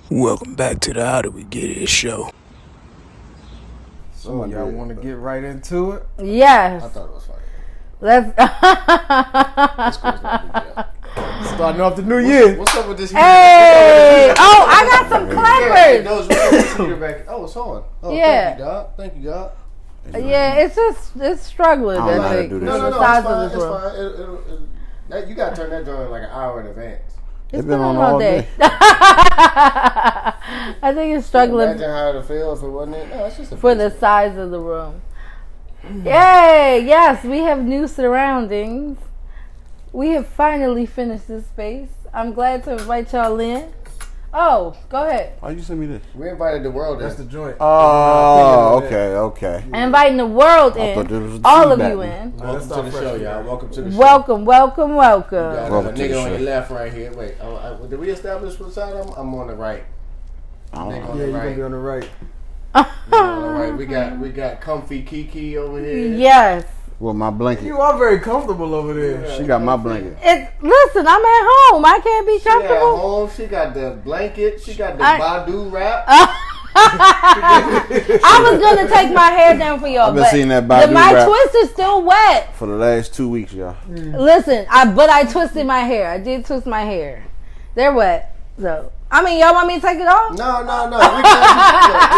Welcome back to the How Do We Get It show. So y'all want to get right into it? Yes. I thought it was funny. Let's. Starting off the new year. What's up with this heater? Hey! Oh, I got some clappers. Oh, it's on. Oh, Yeah. Thank you, God. Yeah, it's struggling. I don't know how to think. do this. No, The size of it's this fine. room. It's fine. You got to turn that joint like an hour in advance. It's been on all day. I think it's struggling. Imagine how it would feel if it wasn't it. No, it's just a For the size of the room. Yay! Yes, we have new surroundings. We have finally finished this space. I'm glad to invite y'all in. Oh, go ahead. Why you send me this? We invited the world in. That's the joint. Oh, okay. I'm inviting the world I thought in. this was All of feedback. you in. Welcome to the show, y'all. Welcome to the show. Welcome. You got a Welcome to the nigga on show. your left right here. Wait, did we establish what side I'm on the right? I don't Nigga know. on Yeah, the you're right. gonna be on the right. Nigga on the right. We got comfy Kiki over here. Yes. Well, my blanket. You are very comfortable over there. She got my blanket. Listen, I'm at home. I can't be She at comfortable. home. She got the blanket. She got the I- Badu wrap. I was gonna take my hair down for y'all, I've been but seeing that Badu my wrap twist is still wet. for the last 2 weeks, y'all. Listen, but I twisted my hair. I did twist my hair. They're wet, so I mean, y'all want me to take it off? No. We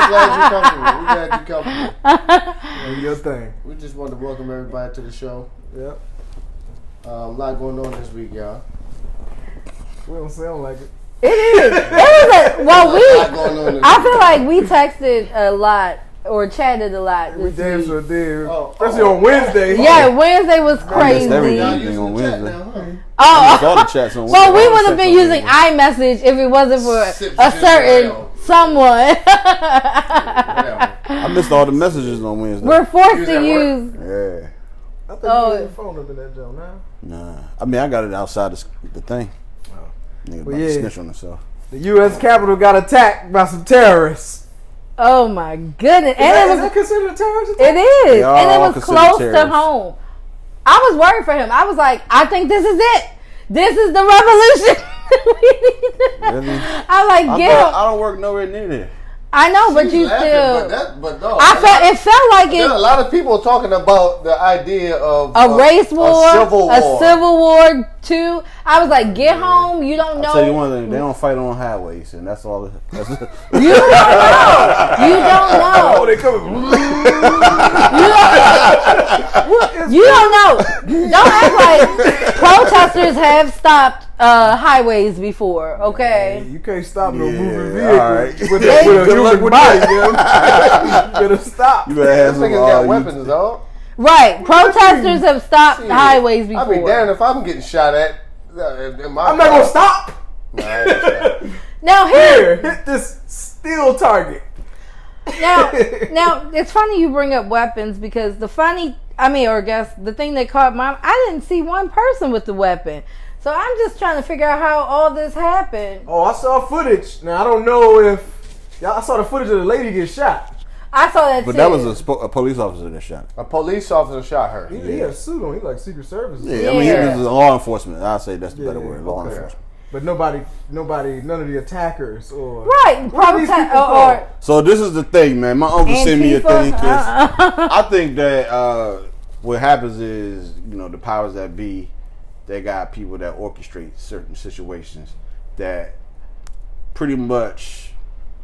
glad you're comfortable. Do your thing. We just want to welcome everybody to the show. Yep. A lot going on this week, y'all. We don't sound like it. It is. A lot going on this I week. feel like we texted a lot or chatted a lot We this damn week. sure did. Oh, Especially on Wednesday. Yeah, Wednesday was missed crazy. everything. Y'all Anything using on the chat Wednesday. now, huh? I Oh, saw the chats on well, we Wednesday. would have been using iMessage if it wasn't for Sip a shit certain around. someone. Whatever. I missed all the messages on Wednesday. We're forced Use to that use. Yeah. I think Oh. you had your phone up in that joint now. Nah. I mean, I got it outside the thing. Nigga about to yeah. snitch on himself. The U.S. Capitol got attacked by some terrorists. Oh my goodness! Is And that considered a terrorist attack? it is, They and it all was considered close to terrorists. home. I was worried for him. I was like, I think this is it. This is the revolution. Really? I'm like, I don't work nowhere near there. I know, but She's you laughing, still. but no. It felt like There are a it. lot of people talking about the idea of A race war, a civil war. too. I was like, get home. You don't know. I'll tell you one thing, they don't fight on highways, and that's all. That's You don't know. You don't know. Oh, they coming. You don't know. Don't act like protesters have stopped highways before. Okay. You can't stop no Yeah, moving vehicle all right. with a Good luck human with body. that. You better stop. You better have These some. niggas got weapons, dog. Right. Protesters have stopped Shit. highways before. I'll be damned if I'm getting shot at. In my I'm not gonna stop. Nah, I ain't gonna stop. Now Here, hit this steel target. Now, it's funny you bring up weapons because the thing that caught I didn't see one person with the weapon. So I'm just trying to figure out how all this happened. Oh, I saw footage. Now I don't know if I saw the footage of the lady get shot. I saw that But too. that was a police officer that shot. A police officer shot her. He had a suit on. He like Secret Service. Yeah, I mean, he was law enforcement. I'll say that's the better Yeah, word, law okay. enforcement. But none of the attackers or right. What are these people Or So this is the thing, man. My uncle sent me a Antifa? thing. 'Cause I think that what happens is, the powers that be, they got people that orchestrate certain situations that pretty much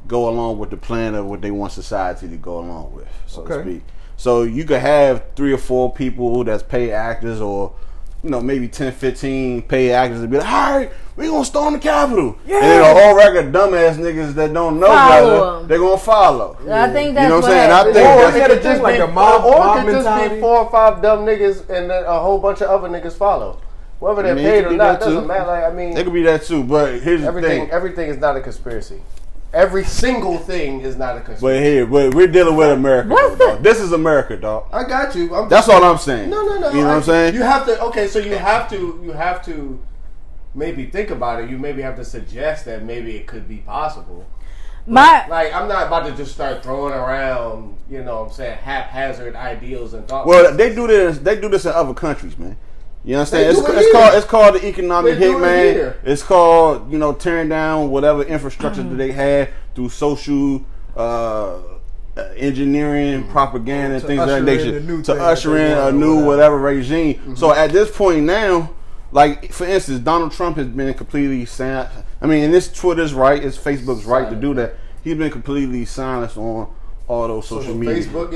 go along with the plan of what they want society to go along with, so to speak. So you could have 3 or 4 people that's paid actors, or maybe 10, 15 paid actors and be like, all right, we gonna storm the Capitol. Yeah. And then a whole record of dumbass niggas that don't know better, they're gonna follow. I think that's what I'm saying. I think it could just like a mob mentality. Just be 4 or 5 dumb niggas and then a whole bunch of other niggas follow. Whether they're paid or not doesn't matter. Like, it could be that too. But here's the thing: everything is not a conspiracy. Every single thing is not a conspiracy. But we're dealing with America. Dog. This is America, dog. I got you. That's all I'm saying. No. You know what I'm saying? You have to. Okay, so you have to maybe think about it. You maybe have to suggest that maybe it could be possible. I'm not about to just start throwing around, haphazard ideals and thoughts. Well, they do this. They do this in other countries, man. You understand? It's called the economic hitman. It's called tearing down whatever infrastructure that they have through social engineering, propaganda, and things of that nature to usher in a new whatever regime. Mm-hmm. So at this point now, like for instance, Donald Trump has been completely silent. And it's Twitter's right, it's Facebook's right to do that. He's been completely silenced on all those social media. Facebook,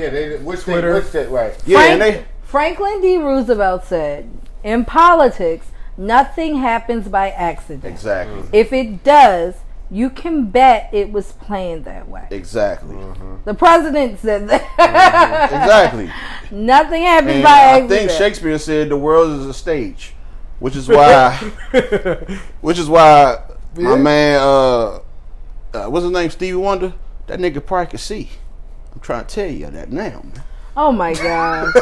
Twitter, right? Yeah, Franklin D. Roosevelt said, in politics, nothing happens by accident. Exactly. If it does, you can bet it was planned that way. Exactly. Mm-hmm. The president said that. Mm-hmm. Exactly. Nothing happens by accident. I think Shakespeare said the world is a stage, which is why my man, what's his name, Stevie Wonder, that nigga probably could see. I'm trying to tell you that now, man. Oh my God.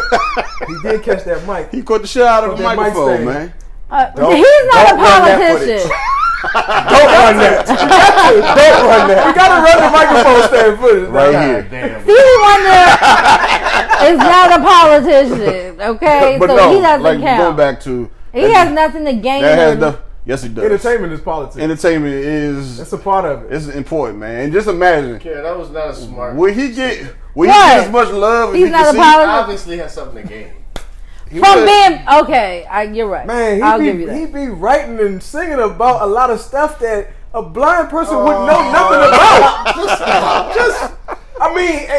He did catch that mic. He caught the shit out of the microphone, man. He's not a politician. Don't run that. Don't run that. We gotta run the microphone stand footage right here. Damn. Stevie Wonder is not a politician, okay? But so no, he doesn't like count. Going back to he has nothing to gain. Yes, he does. Entertainment is politics. Entertainment is. That's a part of it. It's important, man. And just imagine. Yeah, that was not a smart. Will he get as much love? He's not a politician. He obviously has something to gain. You're right. Man, I'll give you that. He'd be writing and singing about a lot of stuff that a blind person wouldn't know nothing about.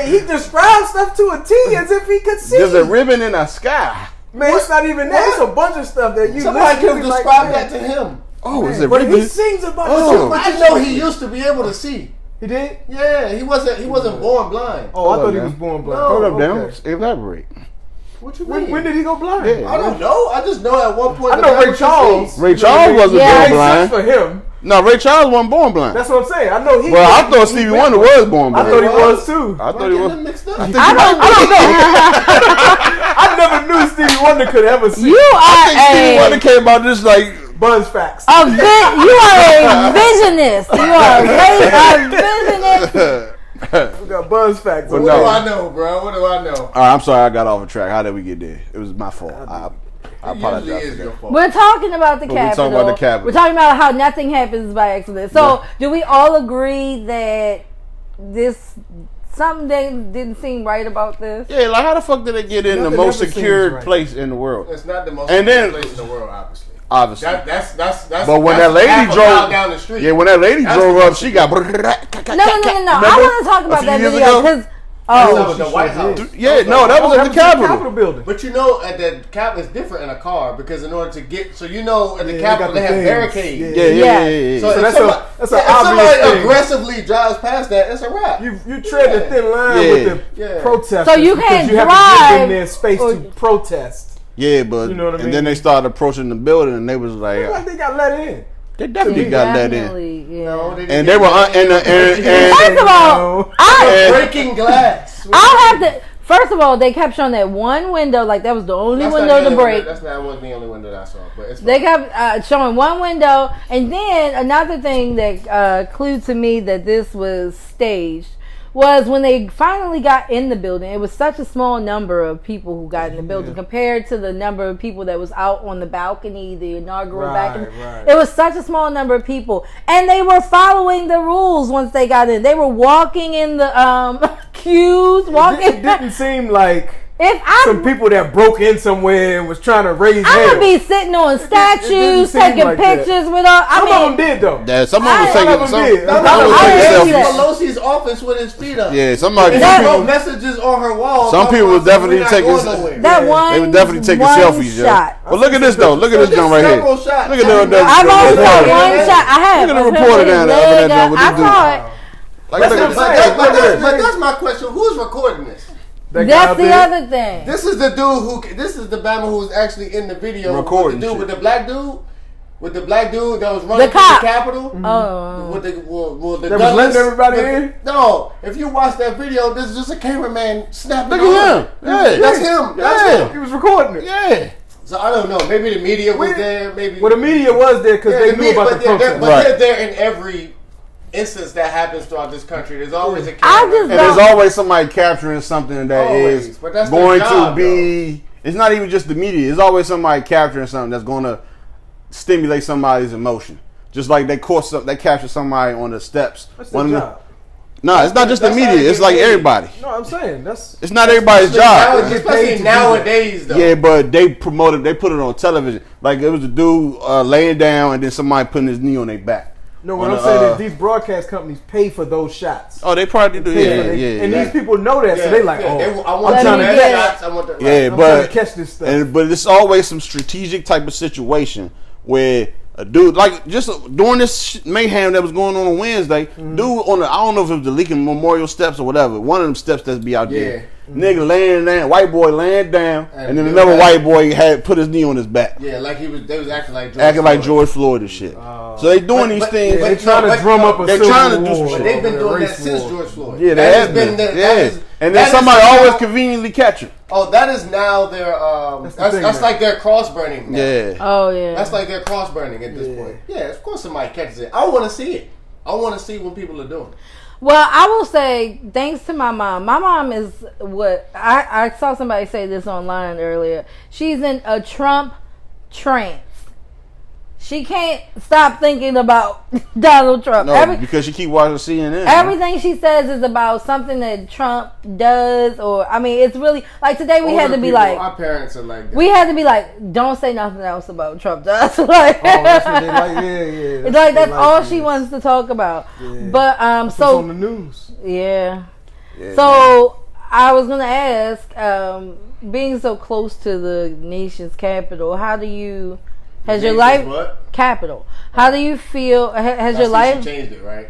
He describes stuff to a T as if he could see. There's a ribbon in the sky. Man, it's not even that. It's a bunch of stuff that you somebody could describe that to him. Oh, man, is it but ribbon? He sings about I know he used to be able to see. He did? Yeah, he wasn't born blind. Oh, I thought he was born blind. Hold up, down. Elaborate. What you mean? When did he go blind? Yeah. I don't know. I just know at one point. I know Ray Charles. Ray Charles wasn't born blind. For him. No, Ray Charles wasn't born blind. That's what I'm saying. I know he. Well, I thought Stevie Wonder was born blind. I thought he was too. I thought he was. Mixed up. I don't know. I never knew Stevie Wonder could ever see. I think Stevie Wonder came about this like Buzz facts. You are a visionist. You are a visionist. We got Buzz facts. What do I know, bro? What do I know? All right, I'm sorry I got off the track. How did we get there? It was my fault. I apologize. It is your fault. We're talking about the Capitol. We're talking about how nothing happens by accident. So, do we all agree that something didn't seem right about this? Yeah, like how the fuck did they get in the most secure place in the world? It's not the most secure place in the world, obviously. That's but when that lady drove down the street. Yeah, when that lady drove up, she got. No. I want to talk about that video because the White House. Yeah, that was at the Capitol building. But at the Capitol it's different in a car because in order to get, at the Capitol they have barricades. Yeah. So that's if somebody aggressively drives past that, it's a wrap. You tread the thin line with the protesters. So you can't you have to give them their space to protest. Yeah, but and then they started approaching the building, and they was like they got let in. They definitely got let in. Yeah. No, and they were first of all, breaking glass. First of all, they kept showing that one window, like that was the only window to break. That wasn't the only window that I saw, but it's fine. They kept showing one window, and then another thing that clued to me that this was staged was when they finally got in the building. It was such a small number of people who got in the building compared to the number of people that was out on the balcony, the inaugural balcony. It was such a small number of people, and they were following the rules once they got in. They were walking in the queues. It didn't seem like some people that broke in somewhere and was trying to raise hell. I would be sitting on statues, taking pictures with all. Some of them did though. Yeah, some of them taking Pelosi's office with his feet up. Yeah, somebody. Messages on her wall. Some people was definitely taking that one. They were definitely taking selfies, yo. But look at this though. Look at this jump right here. Look at the. I've only got one shot. I have. Look at the reporter down there. I saw it. But that's my question. Who's recording this? That's the other thing. This is the dude this is the Bama who was actually in the video. Recording the dude shit. with the black dude. With the black dude that was running through the Capitol. Oh. With the that was letting everybody in? No. If you watch that video, this is just a cameraman snapping. Look at him. Yeah. That's him. That's him. He was recording it. Yeah. So I don't know. Maybe the media was there. Maybe. Well, the media was there because they knew about the protest. But they're there in every instance that happens throughout this country. There's always a camera. And there's always somebody capturing something that is going to be. It's not even just the media. There's always somebody capturing something that's going to stimulate somebody's emotion. Just like they capture somebody on the steps. That's their job. No, it's not just the media. It's like everybody. No, I'm saying it's not everybody's job. Especially nowadays, though. Yeah, but they promoted. They put it on television. Like it was a dude laying down, and then somebody putting his knee on their back. No, what I'm saying is these broadcast companies pay for those shots. Oh, they probably do. Yeah. And these people know that, so they like, I'm trying to catch. I'm trying to catch this stuff. But it's always some strategic type of situation where a dude, like just during this mayhem that was going on Wednesday, dude on I don't know if it was the Lincoln Memorial steps or whatever, one of them steps that's be out there. Nigga laying down, white boy laying down, and then another white boy had put his knee on his back. Yeah, like they was acting like George Floyd and shit. So they doing these things. They're trying to drum up a they're trying to do some shit. But they've been doing that since George Floyd. Yeah, they have been. And then somebody always conveniently catch him. Oh, that is now their that's like their cross burning. Yeah. Oh yeah. That's like their cross burning at this point. Yeah, of course somebody catches it. I want to see it. I want to see what people are doing. Well, I will say thanks to my mom. My mom is what I saw somebody say this online earlier. She's in a Trump trance. She can't stop thinking about Donald Trump. Because she keep watching CNN. Everything she says is about something that Trump does, or I mean, it's really like today we had to be like, our parents are like that. We had to be like, don't say nothing else about Trump does. Like, that's what they like. Yeah. It's like that's all she wants to talk about. Yeah. But so on the news. Yeah. So I was gonna ask, being so close to the nation's capital, how do you? Has your life capital? How do you feel? Has your life changed it? Right,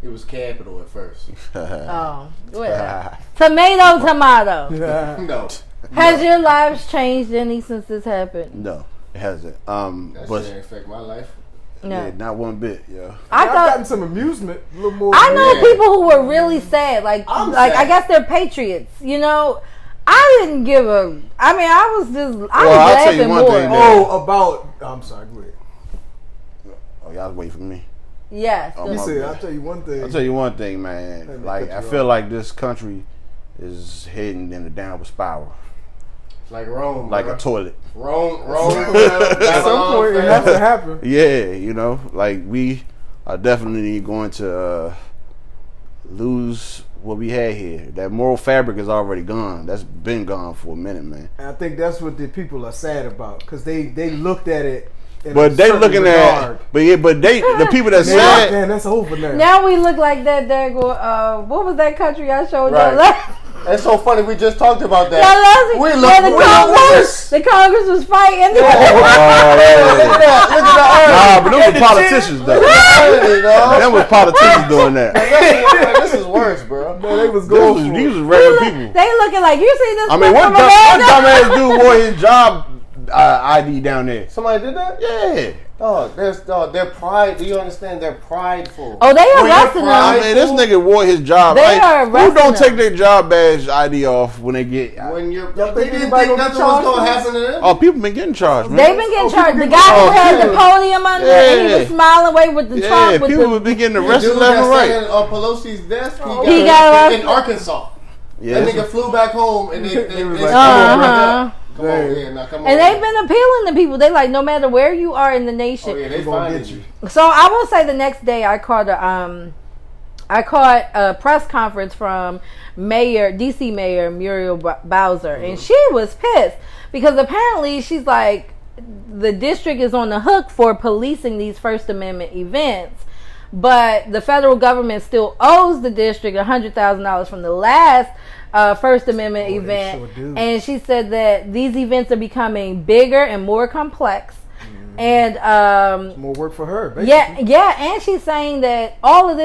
it was capital at first. Oh, well, tomato. No. Has your lives changed any since this happened? No, it hasn't. That didn't affect my life. No. Yeah, not one bit. Yeah, I've gotten some amusement, a little more. I know people who were really sad. Like I guess they're patriots. You know. I didn't give a. I mean, I was laughing more. I'm sorry. Go ahead. Oh, y'all waiting for me? Yes. I'll tell you one thing. I'll tell you one thing, man. Like I feel like this country is heading in a downward spiral. Like Rome. Like a toilet. Rome. At some point, it has to happen. Yeah, like we are definitely going to lose what we had here. That moral fabric is already gone. That's been gone for a minute, man. And I think that's what the people are sad about, because they looked at it. But they looking at, the people that sad. Man, that's over now. Now we look like that. What was that country I showed you last? It's so funny. We just talked about that. We look worse. The Congress was fighting. Look at that. But them were politicians, though. Them was politicians doing that. This is worse, bro. No, they was going. These was regular people. They looking like, you see this? I mean, what dumbass dude wore his job ID down there? Somebody did that? Yeah. Their pride. Do you understand? They're prideful. Oh, they arrested him. I mean, this nigga wore his job. Who don't take their job badge ID off when they get? When they didn't think nothing was gonna happen to them. Oh, people been getting charged, man. They've been getting charged. The guy who had the podium under, and he was smiling away with the Trump. People have been getting arrested left and right. On Pelosi's desk, he got in Arkansas. Yeah, that nigga flew back home and they was like, Come on. And they've been appealing to people. They like, no matter where you are in the nation. Oh, yeah, they gonna get you. So I will say the next day I caught a I caught a press conference from DC Mayor Muriel Bowser, and she was pissed because apparently she's like, the district is on the hook for policing these First Amendment events, but the federal government still owes the district $100,000 from the last First Amendment event, and she said that these events are becoming bigger and more complex. And more work for her, basically. Yeah, and she's saying that all of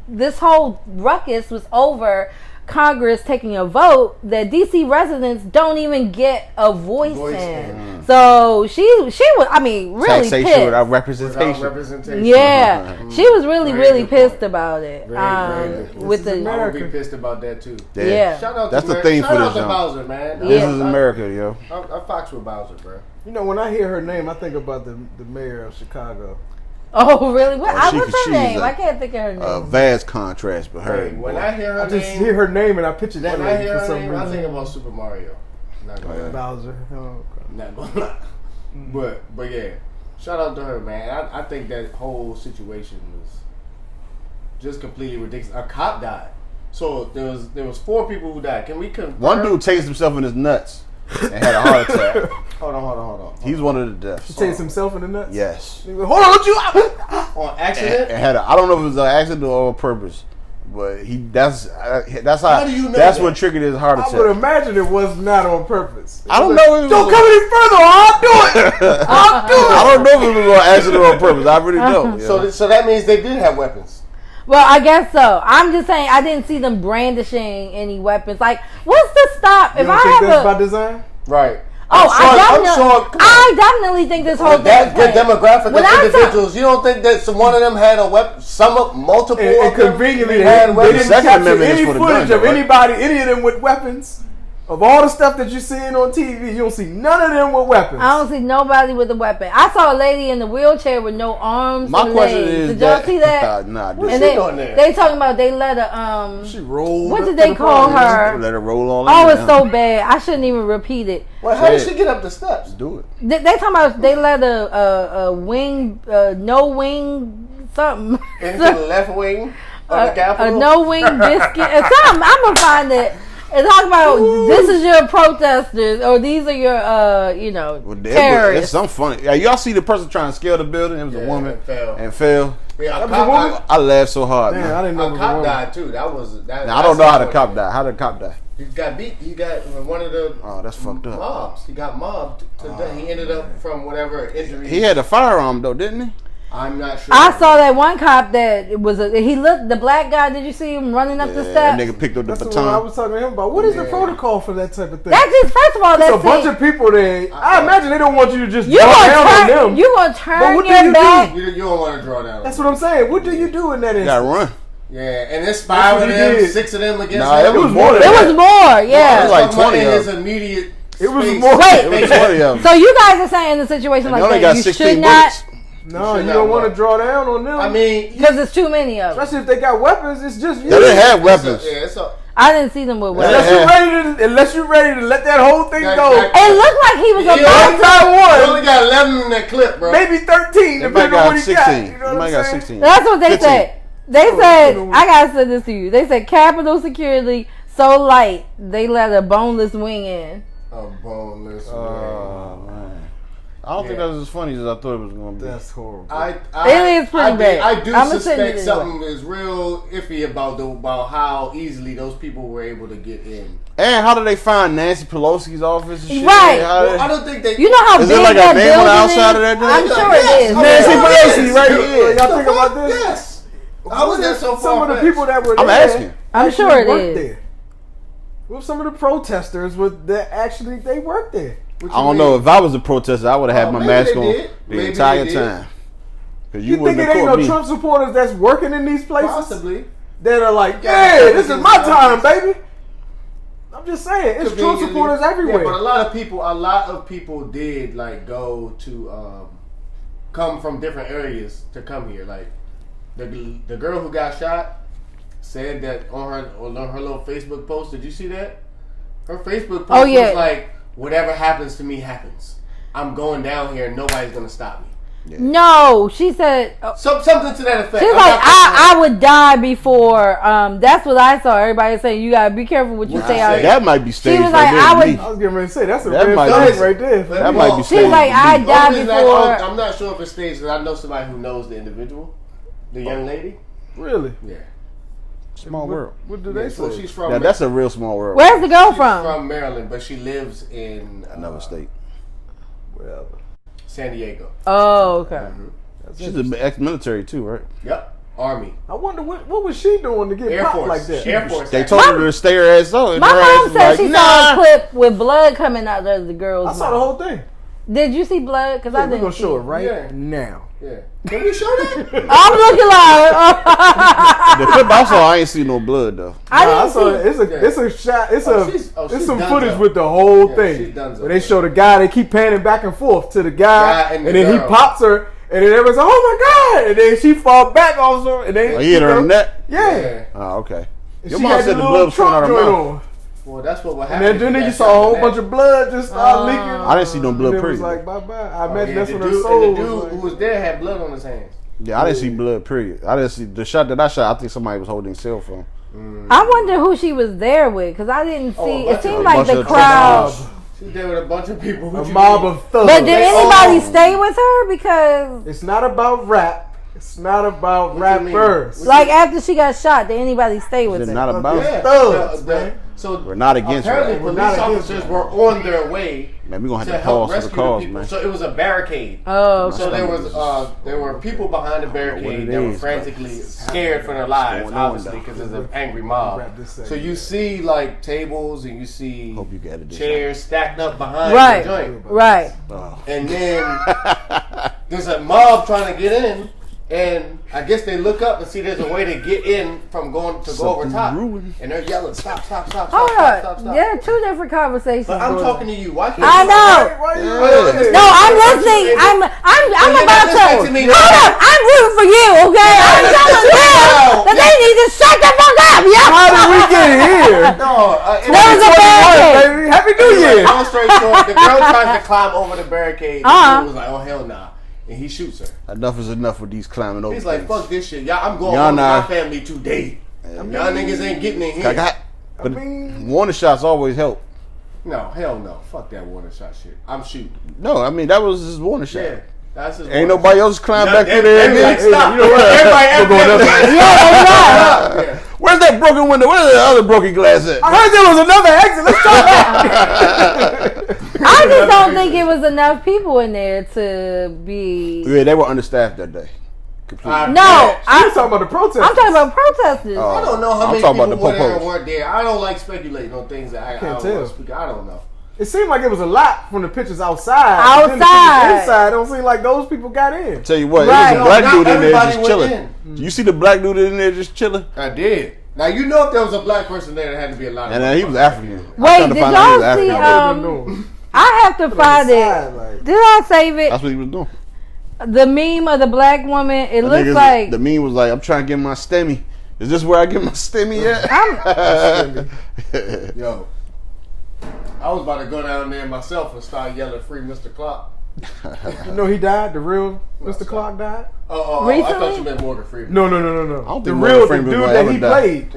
this whole ruckus was over Congress taking a vote that DC residents don't even get a voice in. So she was, I mean, really taxation pissed. without representation. Yeah, she was really pissed about it. With the I would be pissed about that too. Yeah. Shout out that's to the thing for this to Bowser, man. This is America, yo. I fox with Bowser, bro. You know, when I hear her name, I think about the mayor of Chicago. Oh, really? What's her name? I can't think of her name. A vast contrast, but her. When I hear her name, I just hear her name and I picture that name for some reason. I think about Super Mario. Not gonna lie. Bowser. Oh, okay. Not gonna lie. But yeah, shout out to her, man. I think that whole situation was just completely ridiculous. A cop died. So there was 4 people who died. Can we confirm? One dude tased himself in his nuts and had a heart attack. Hold on. He's one of the deaths. He tased himself in the nuts? Yes. Hold on, don't you? On accident? I don't know if it was an accident or on purpose, but that's how do you know that's that? what triggered his heart attack. I would imagine it was not on purpose. I don't know. Don't come any further. I'll do it. I don't know if it was on accident or on purpose. I really don't. So that means they did have weapons. Well, I guess so. I'm just saying I didn't see them brandishing any weapons. Like, what's the stop? You don't think that's by design? Right. I definitely think this whole thing. That good demographic of individuals. You don't think that one of them had a weapon? Multiple. And conveniently, had they weapons. didn't capture any footage of anybody, any of them with weapons. Of all the stuff that you're seeing on TV, you don't see none of them with weapons. I don't see nobody with a weapon. I saw a lady in the wheelchair with no arms. My and question legs. is, did y'all see that? Nah. What's she doing there? They talking about they let her She rolled. what did they call her? Let her roll on. Oh, it's so bad. I shouldn't even repeat it. Well, how did she get up the steps? Do it. They talking about they let a wing, no wing, something. Into the left wing of the Capitol? A no wing biscuit or something. I'm gonna find it. And talk about this is your protesters or these are your terrorists. It's some funny. Yeah, y'all see the person trying to scale the building? It was a woman and fell. Yeah, I laughed so hard. Man, I didn't know a cop died too. That was that. Now, I don't know how the cop died. How did the cop die? He got beat. He got one of the. Oh, that's fucked up. Mobs. He got mobbed to death. He ended up from whatever injury. He had a firearm though, didn't he? I'm not sure. I saw that one cop that he looked the black guy. Did you see him running up the steps? That nigga picked up the baton. That's what I was talking to him about. What is the protocol for that type of thing? That's just first of all, that's a bunch of people there. I imagine they don't want you to just draw down on them. You gonna turn your back? You don't want to draw down. That's what I'm saying. What do you do in that instance? You gotta run. Yeah, and there's 5 of them, 6 of them against him. It was more. It was more. Yeah, it was like 20 of them. It was more. Wait, it was 20 of them. So you guys are saying in a situation like that, you should not. No, you don't want to draw down on them. I mean, because there's too many of them. Especially if they got weapons, it's just you. They didn't have weapons. I didn't see them with weapons. Unless you're ready to let that whole thing go. It looked like he was about to. He only got 11 in that clip, bro. Maybe 13. They might got 16. You know might got 16. That's what they 15. said. They said, I gotta say this to you. They said Capitol security so light they let a boneless wing in. A boneless wing. Oh man. I don't think that was as funny as I thought it was going to be. That's horrible. It is pretty bad. I do suspect something is real iffy about how easily those people were able to get in. And how did they find Nancy Pelosi's office and shit? Right. Well, I don't think they. You know how is big it like that a name on the building outside is? of that I'm building? sure it is. Nancy Pelosi, right here. Y'all think about this? Yes. How was that so far? Some of the people that were there. I'm asking. I'm sure it is. There. Well, some of the protesters they worked there. I don't know. If I was a protester, I would have had my mask on the entire time. Because you think it ain't no Trump supporters that's working in these places? Possibly. That are like, yeah, this is my time, baby. I'm just saying, it's Trump supporters everywhere. Yeah, but a lot of people did like go to come from different areas to come here. Like the girl who got shot said that on her little Facebook post. Did you see that? Her Facebook post was like, whatever happens to me happens. I'm going down here and nobody's gonna stop me. Yeah. No, she said something to that effect. She's like, I would die before. That's what I saw. Everybody saying you gotta be careful what you say out. That might be staged. She was like, I was getting ready to say that's a red flag right there. That might be staged. She's like, I died before. I'm not sure if it's staged because I know somebody who knows the individual, the young lady. Really? Yeah. Small world. What do they say? So she's from. That's a real small world. Where's the girl she's from Maryland, but she lives in another state. Wherever. San Diego. Oh, okay. Mm-hmm. She's an ex-military too, right? Yep. Army. I wonder what was she doing to get Air popped Force. like that? Air Force. They told her to stay her ass on. My mom said she saw a clip with blood coming out of the girl's I saw the whole thing. Did you see blood? Because I didn't. We're gonna show it right Yeah. now. Yeah. Can we show that? I'm looking like. The clip I saw, I ain't see no blood though. I saw it. It's a shot. It's some footage with the whole thing. Where they show the guy. They keep panning back and forth to the guy, and then he pops her, and then everyone's like, "Oh my god!" And then she fall back also, and then he hit her in the neck. Yeah. Oh, okay. And Your she mom had said the little blood was coming out of her Trump mouth. Well, that's what happened. And then you saw a whole bunch of blood just start leaking. I didn't see no blood. It was Period. like bye bye. I imagine that's when her And soul. the dude who was there had blood on his hands. Yeah, I didn't see blood. Period. I didn't see the shot that I shot. I think somebody was holding a cell phone. I wonder who she was there with because I didn't see. It seemed a like bunch the of crowd. She's there with a bunch of people. A mob of thugs. But did anybody stay with her? Because it's not about rap. It's not about rappers. like after she got shot, did anybody stay with It's her? not about. Thugs, man. So we're not against apparently rap. police officers were on their way. Man, we gonna have to to help pause for the rescue calls, people. man. So it was a barricade. Oh, So there were people behind the barricade that were frantically scared for their lives, obviously, because there's an angry mob. So you see like tables and you see Hope you get it. chairs stacked up behind right, the joint, right. and then there's a mob trying to get in. And I guess they look up and see there's a way to get in from go over top. And they're yelling, stop. Hold on. There are two different conversations. But I'm talking to you. Why can't I you? know. No, I'm listening. I'm about to. Hold up. I'm rooting for you, okay? I'm telling them that they need to shut the fuck up, yo. How did we get here? That was a barricade. Happy New Year. Long story short, the girl tries to climb over the barricade. And he was like, oh, hell nah. And he shoots her. Enough is enough with these climbing over. He's like, things. fuck this shit. Y'all, I'm going home with my family today. Y'all niggas ain't getting in here. But warning shots always help. No, hell no. Fuck that warning shot shit. I'm shooting. No, I mean, that was his warning shot. Yeah. That's his ain't nobody else climbing back through there again. Like, stop. You know what? Everybody Where's that broken window? Where's the other broken glass at? I heard there was another exit. Let's try that. I just don't think it was enough people in there to be. Yeah, they were understaffed that day. No, I'm talking about the protesters. I'm talking about protesters. I don't know how I'm many talking people about the were there and popos. weren't there. I don't like speculating on things that I Can't don't tell. want to speak. I don't know. It seemed like it was a lot from the pictures outside. Outside. Then the pictures inside, don't seem like those people got in. Tell you what, Right. it was a black Not dude in there everybody just went chilling. You see the black dude in there just chilling? I did. Now you know if there was a black person there, there had to be a lot of. And he was African. Wait, did y'all see? I have to find it. Did I save it? That's what he was doing. The meme of the black woman. It The looks niggas- like the meme was like, "I'm trying to get my STEMI. Is this where I get my STEMI at?" Yo, I was about to go down there myself and start yelling, "Free Mr. Clock." You know he died? The real Mr. Clark died? Oh, I thought you meant Morgan Freeman. No. I don't The think real Morgan the Freeman dude will that ever he die. played.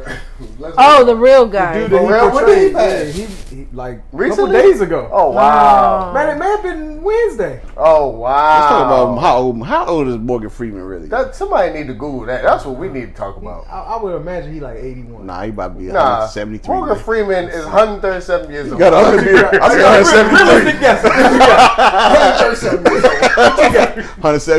oh, the real guy. The dude that he When portrayed. did he pass? He like a couple Recently? days ago. Oh wow! Man, it may have been Wednesday. Oh wow! Let's talk about how old is Morgan Freeman really? Somebody need to Google that. That's what we need to talk about. I would imagine he like 81. Nah, he about to be Nah, 173. Morgan Freeman is 137 years old. Got 100 I said 173. Realistic guess. 137 years old. 173.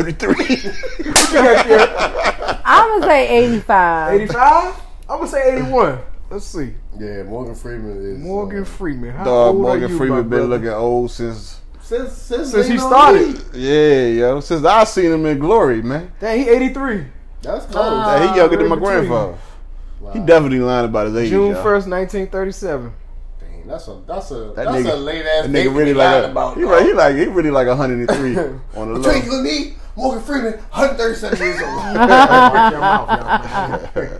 I'm gonna say 85. 85? I'm gonna say 81. Let's see. Yeah, Morgan Freeman is Morgan Freeman. How Dog, old Morgan are you, Freeman my been brother? looking old since since he started. yeah, yo, since I seen him in Glory, man. Dang, he 83. That's close. Yeah, he younger than my between. grandfather. He definitely lying about his age. June y'all. 1st, 1937. Dang, that's a nigga- late ass That date nigga really to be lying like about. he really like 103 on the low. Between you and me, Morgan Freeman, 137 years old. Break your mouth, y'all.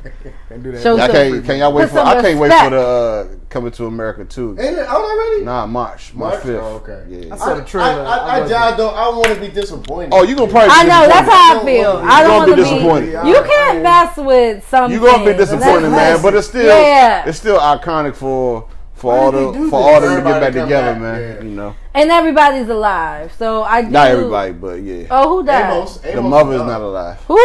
Can't do that. Can y'all wait for? I can't wait for the Coming to America 2. Ain't it out already? Nah, March 5th. Oh, okay. Yeah. I saw the trailer. I don't want to be disappointed. Oh, you gonna probably? I know that's how I feel. I don't want to be disappointed. You can't mess with something. You gonna be disappointed, man. But it's still iconic for all them to get back together, man. Yeah. You know. And everybody's alive, so I do. Not everybody, but yeah. Oh, who died? Amos The mother is not alive. Who?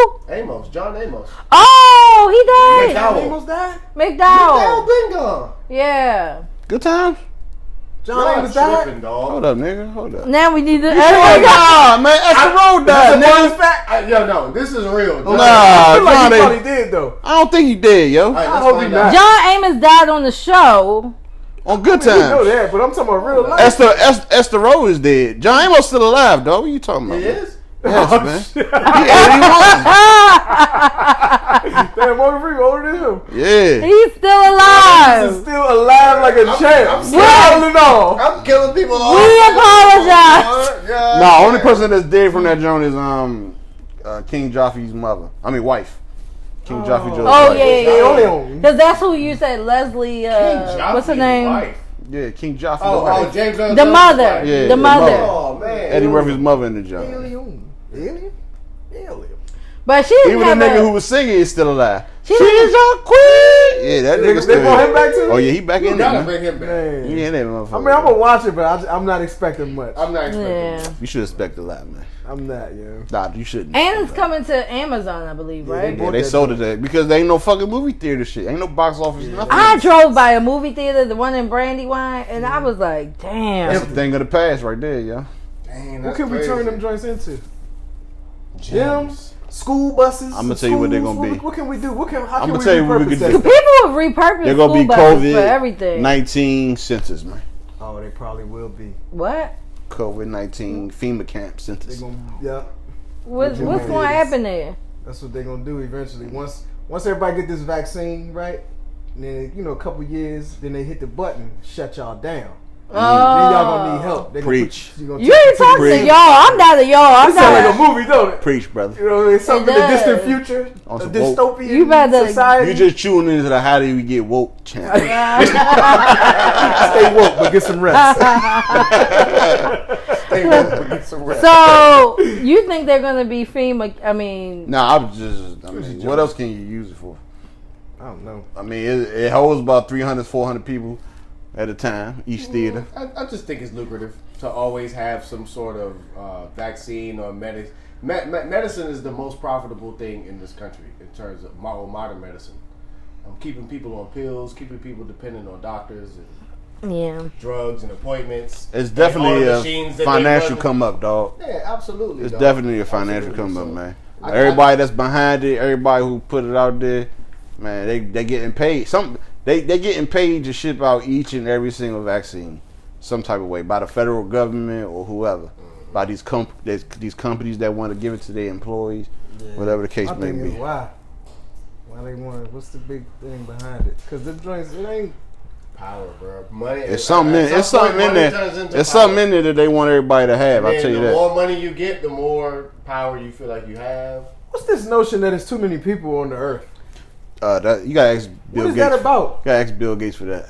John Amos. Oh, he died. McDowell. Amos died? McDowell. Been gone. Yeah. Good times. John Amos died? Tripping, dog. Hold up, nigga. Hold up. Now we need to. Nah, man. Esther Road died, nigga. No, this is real. Nah, I feel like John he Amos. probably did, though. I don't think he did, yo. Right, I hope he not. John Amos died on the show. On Good I know Times. that, but I'm talking about real life. Esther Road is dead. John Amos still alive, dog. What you talking about? He is? Yes, Oh, man. shit. He 81. Damn, Morgan Freeman older than him. Yeah. He's still alive. He's still alive like a champ. I'm Smiling all. I'm killing people all We apologize. Nah, only person that's dead from that joint is King Joffrey's mother. I mean wife. King Joffrey Joe's Oh wife. yeah. Because that's who you said, Leslie. What's her name? Wife. Yeah, King Joffrey. Oh, James Earl The Jones' mother. wife. Yeah, the the mother. mother. Oh man. Eddie Murphy's mother in the joint. Alien. But she's Even the never. nigga who was singing is still alive. She's She's a queen. Yeah, that nigga They still. brought him back too? Oh yeah, he back You in there, gotta man. bring him back. Man. He in there, motherfucker. I mean, I'm gonna watch it, but I'm not expecting much. I'm not expecting Yeah. You should expect a lot, man. I'm not, yo. Nah, you shouldn't. And it's coming to Amazon, I believe, right? Yeah, they sold it that because there ain't no fucking movie theater shit. Ain't no box office, nothing. I drove by a movie theater, the one in Brandywine, and I was like, damn. That's the thing of the past right there, yo. Dang, What that's can we crazy. turn them joints into? Gyms. School buses. I'ma tell you what they're gonna be. What can we do? How can I'ma we tell you what we repurpose could that do. stuff? People have repurposed They're gonna school be buses for everything. COVID-19 centers, man. Oh, they probably will be. What? COVID-19 FEMA camp They centers. gonna, yeah. What's going to happen there? That's what they're gonna do eventually. Once everybody get this vaccine right, and then a couple years, then they hit the button, shut y'all down. Then y'all gonna need help. They gonna Preach. You ain't talking to y'all. I'm not a y'all. I'm This sound like not. a movie, don't it? Preach, brother. You know, it's something in the does. distant future, On a some dystopian You better- society. You just chewing into the how do we get woke channel. Stay woke, but get some rest. Stay woke, but get some rest. So you think they're going to be FEMA? I mean, Nah, I mean, what else can you use it for? I don't know. I mean, it holds about 300, 400 people at a time, each theater. I just think it's lucrative to always have some sort of vaccine or medicine. Medicine is the most profitable thing in this country in terms of modern medicine. Keeping people on pills, keeping people dependent on doctors and yeah. drugs and appointments. It's and all definitely the a machines that financial they run. come up, dog. Yeah, absolutely. It's dog. definitely a financial Absolutely. come up, So, man. I- Everybody that's behind it, everybody who put it out there, man, they getting paid. They getting paid to ship out each and every single vaccine, some type of way, by the federal government or whoever, by these companies that want to give it to their employees, whatever the case I may think be. it's why they want it. What's the big thing behind it? Because the joints, it ain't. Power, bro. Money. It's something in there. It's something in there that they want everybody to have. I'll tell you The that. more money you get, the more power you feel like you have. What's this notion that there's too many people on the earth? You gotta ask Bill What is Gates. that about? Gotta ask Bill Gates for that.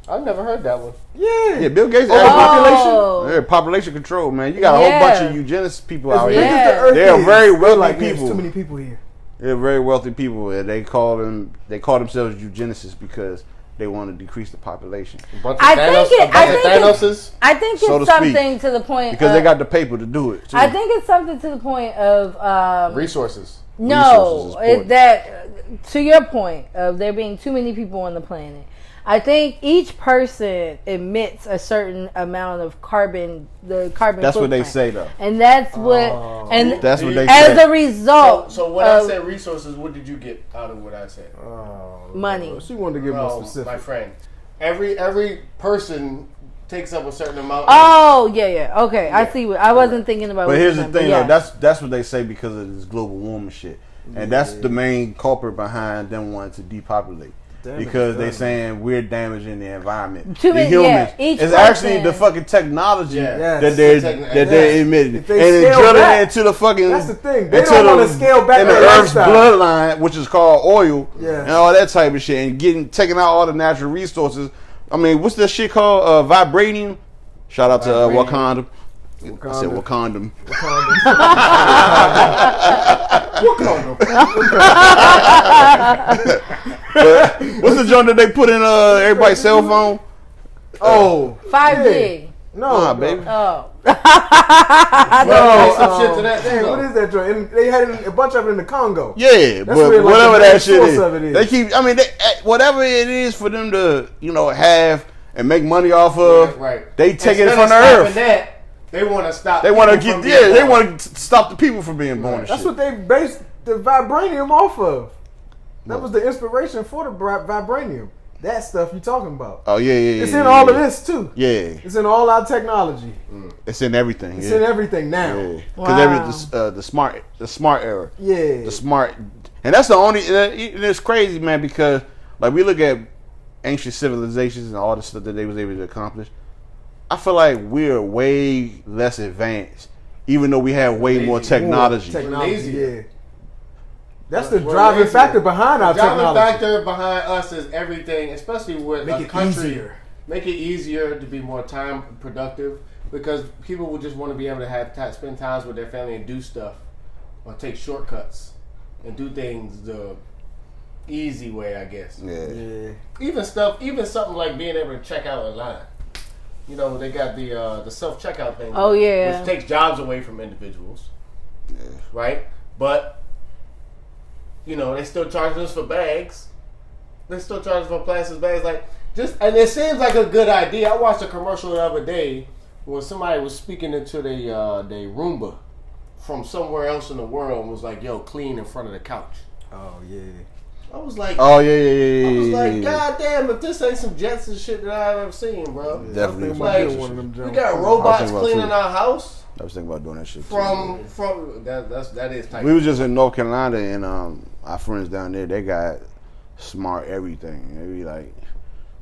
I've never heard that one. Yeah. Bill Gates. Oh. Yeah, population control, man. You got a whole Yeah. bunch of eugenist people out As here. big as the earth They're is, very they're wealthy like, man, people. There's too many people here. They're very wealthy people, and they call themselves eugenicists because they want to decrease the population I think it's So to something speak. to the point because of, they got the paper to do it. Too. I think it's something to the point of Resources. no, important. that to your point of there being too many people on the planet. I think each person emits a certain amount of carbon. The carbon. That's what they footprint. say, though. And that's what. And That's what they as say. a result. So when I said resources, what did you get out of what I said? Money. She wanted to get more No, specific. my friend. Every person takes up a certain amount. Oh yeah. Okay, I see. I wasn't thinking about. But what here's you the meant, thing, but though. yes. That's what they say because of this global warming shit, and that's the main culprit behind them wanting to depopulate. because they saying we're damaging the environment. The humans. It's actually the fucking technology that they're emitting, and they're drilling into the fucking. That's the thing. They don't want to scale back in the Earth's bloodline, which is called oil, and all that type of shit, and taking out all the natural resources. I mean, what's that shit called? Vibranium. Shout out to Wakanda. I said Wakanda. What's the joint that they put in everybody's cell phone? 5G. No, baby. Oh. Some shit to that thing. What is that joint? They had a bunch of it in the Congo. Yeah, but whatever that shit is, they keep. I mean, whatever it is for them to, have and make money off of. Right. They take it from the earth. They want to stop. They want to get. They want to stop the people from being born. That's what they based the vibranium off of. That was the inspiration for the vibranium. That stuff you talking about. Oh yeah. It's in all of this too. Yeah. It's in all our technology. It's in everything. It's in everything now. Yeah. Because the smart era. Yeah. The smart, and that's the only. It's crazy, man. Because like we look at ancient civilizations and all the stuff that they was able to accomplish. I feel like we're way less advanced, even though we have way more technology. Yeah. That's the driving factor behind our technology. The driving factor behind us is everything, especially with a country. Make it easier to be more time productive, because people will just want to be able to spend times with their family and do stuff, or take shortcuts and do things the easy way, I guess. Yeah. Even something like being able to check out online. They got the self-checkout thing. Oh, yeah. Which takes jobs away from individuals. Yeah. Right? But, they still charging us for bags. They still charging for plastic bags. And it seems like a good idea. I watched a commercial the other day when somebody was speaking into the Roomba from somewhere else in the world and was like, yo, clean in front of the couch. Oh, yeah. I was like, oh yeah. I was like, God damn, if this ain't some Jets and shit that I've ever seen, bro. Definitely. We got robots cleaning our house. I was thinking about doing that shit from that is tight. We was just in North Carolina, and our friends down there, they got smart everything. They be like,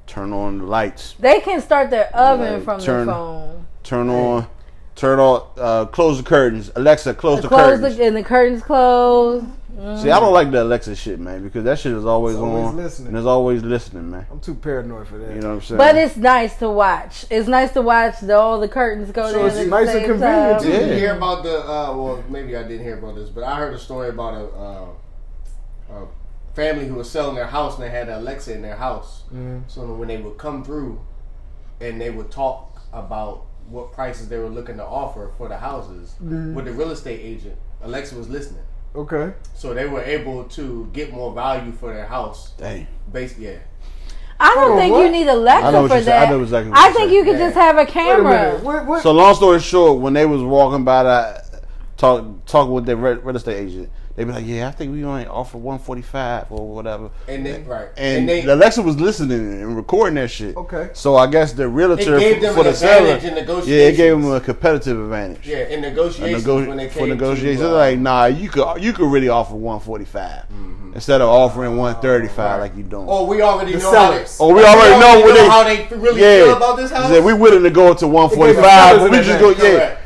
turn on the lights. They can start their oven from their phone. Turn off, close the curtains. Alexa, close the curtains. And the curtains closed. See, I don't like the Alexa shit, man, because that shit is always on listening. And it's always listening, man. I'm too paranoid for that. You know what I'm saying? But it's nice to watch. It's nice to watch all the curtains go down. It's nice and convenient. Did you hear about well, maybe I didn't hear about this, but I heard a story about a family who was selling their house and they had an Alexa in their house. Mm-hmm. So when they would come through and they would talk about what prices they were looking to offer for the houses with the real estate agent, Alexa was listening. Okay. So they were able to get more value for their house. Dang. I don't think you need Alexa for that. I think you could just have a camera. What? So long story short, when they was walking by talking with their real estate agent, they be like, yeah, I think we only offer $145 or whatever. And the Alexa was listening and recording that shit. Okay. So I guess the realtor for the seller, it gave them a competitive advantage. Yeah, in negotiations when they came negotiations, they're like, nah, you could really offer $145 instead of offering $135 like you doing. Oh, we already know how they. Oh, we already know how they really feel about this house. We willing to go to $145, but we just go,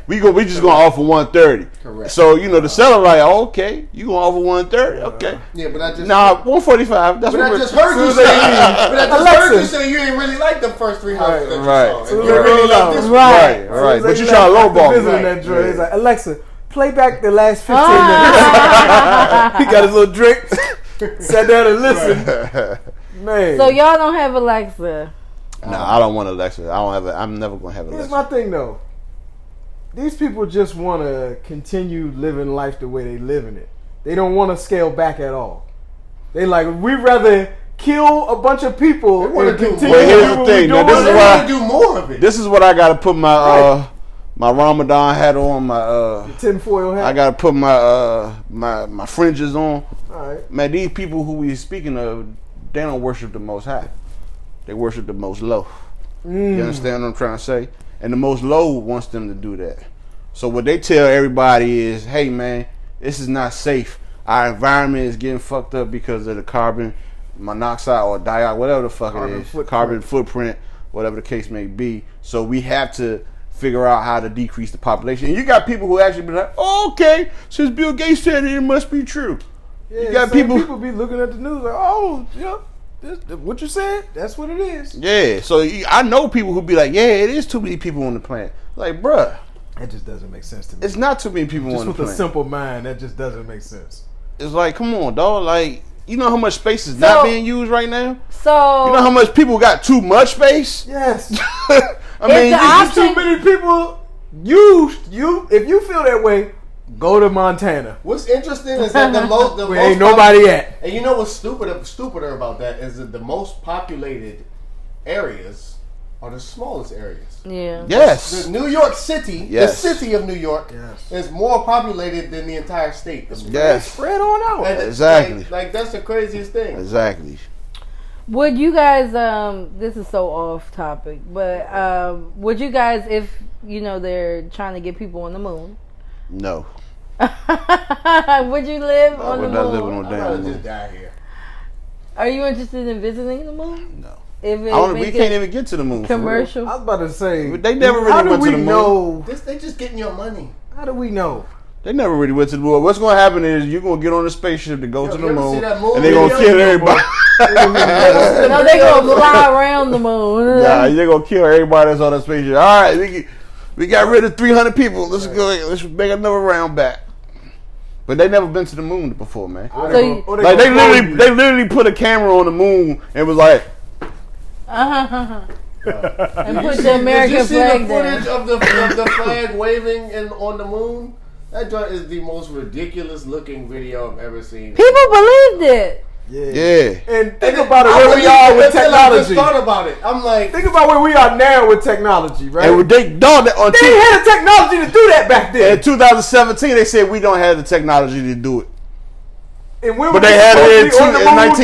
we just gonna offer $130. Correct. So the seller like, okay, you gonna offer $130? Okay. Yeah, but I just $145. That's what I just heard you say. But I just heard you say you ain't really like the first three houses. Right. You really like this. Right. But you trying to lowball me. He's like, Alexa, play back the last 15 minutes. He got his little drink. Sat down and listened. Man. So y'all don't have Alexa? No, I don't want Alexa. I don't have it. I'm never gonna have Alexa. Here's my thing though. These people just want to continue living life the way they living it. They don't want to scale back at all. They like, we'd rather kill a bunch of people and continue to here's the thing. Now, this is why I do more of it. This is what I got to put my my Ramadan hat on, my tinfoil hat. I got to put my my fringes on. All right. Man, these people who we speaking of, they don't worship the Most High. They worship the Most Low. You understand what I'm trying to say? And the Most Low wants them to do that. So what they tell everybody is, hey man, this is not safe. Our environment is getting fucked up because of the carbon monoxide or dioxide, whatever the fuck it is, carbon footprint, whatever the case may be. So we have to figure out how to decrease the population. And you got people who actually be like, oh, okay, since Bill Gates said it, it must be true. Yeah, you got people be looking at the news like, oh, yeah, what you said, that's what it is. Yeah, so I know people who be like, yeah, it is too many people on the planet. Like, bruh. That just doesn't make sense to me. It's not too many people on the planet. Just with a simple mind, that just doesn't make sense. It's like, come on, dog. Like, you know how much space is not being used right now? So you know how much people got too much space? Yes. I mean, too many people. If you feel that way, go to Montana. What's interesting is that the most ain't nobody at. And you know what's stupider about that is that the most populated areas are the smallest areas. Yeah. Yes. The New York City, the city of New York, is more populated than the entire state. Yes. Spread on out. And exactly. Like that's the craziest thing. Exactly. Would you guys? This is so off topic, but would you guys, if you know they're trying to get people on the moon? No. Would you live on the moon? I would not live on no damn moon. Just die here. Are you interested in visiting the moon? No. We can't even get to the moon. Commercial. I was about to say they never really went to the moon. Know? They just getting your money. How do we know? They never really went to the moon. What's going to happen is you're going to get on a spaceship to go to the moon, and they're going to kill everybody. No, they're going to fly around the moon. Nah, you're going to kill everybody that's on that spaceship. All right, we got rid of 300 people. Let's go. Let's make another round back. But they never been to the moon before, man. So they literally put a camera on the moon and was like, and put the American flag there. Did you see the footage of the flag waving on the moon? That joint is the most ridiculous looking video I've ever seen. People believed it. Yeah. And think about it where we are with technology. I just thought about it. I'm like, think about where we are now with technology, right? And they had the technology to do that back then. In 2017, they said we don't have the technology to do it. And but they had it in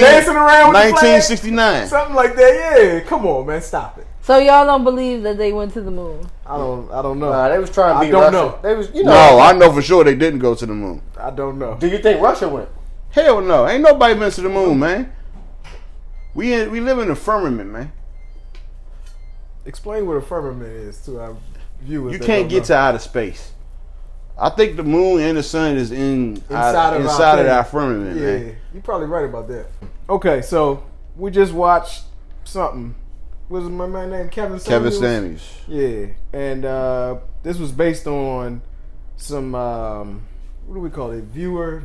dancing around with 1969. Something like that. Yeah, come on, man, stop it. So y'all don't believe that they went to the moon? I don't know. Nah, they was trying to beat Russia. Know. They was, No, I know for sure they didn't go to the moon. I don't know. Do you think Russia went? Hell no, ain't nobody been to the moon, man. We live in a firmament, man. Explain what a firmament is to our viewers. You can't get to outer space. I think the moon and the sun is inside of our firmament, man. You're probably right about that. Okay, so we just watched something. What was my man named Kevin Samuels? Kevin Samuels. Yeah, and this was based on some what do we call it? Viewer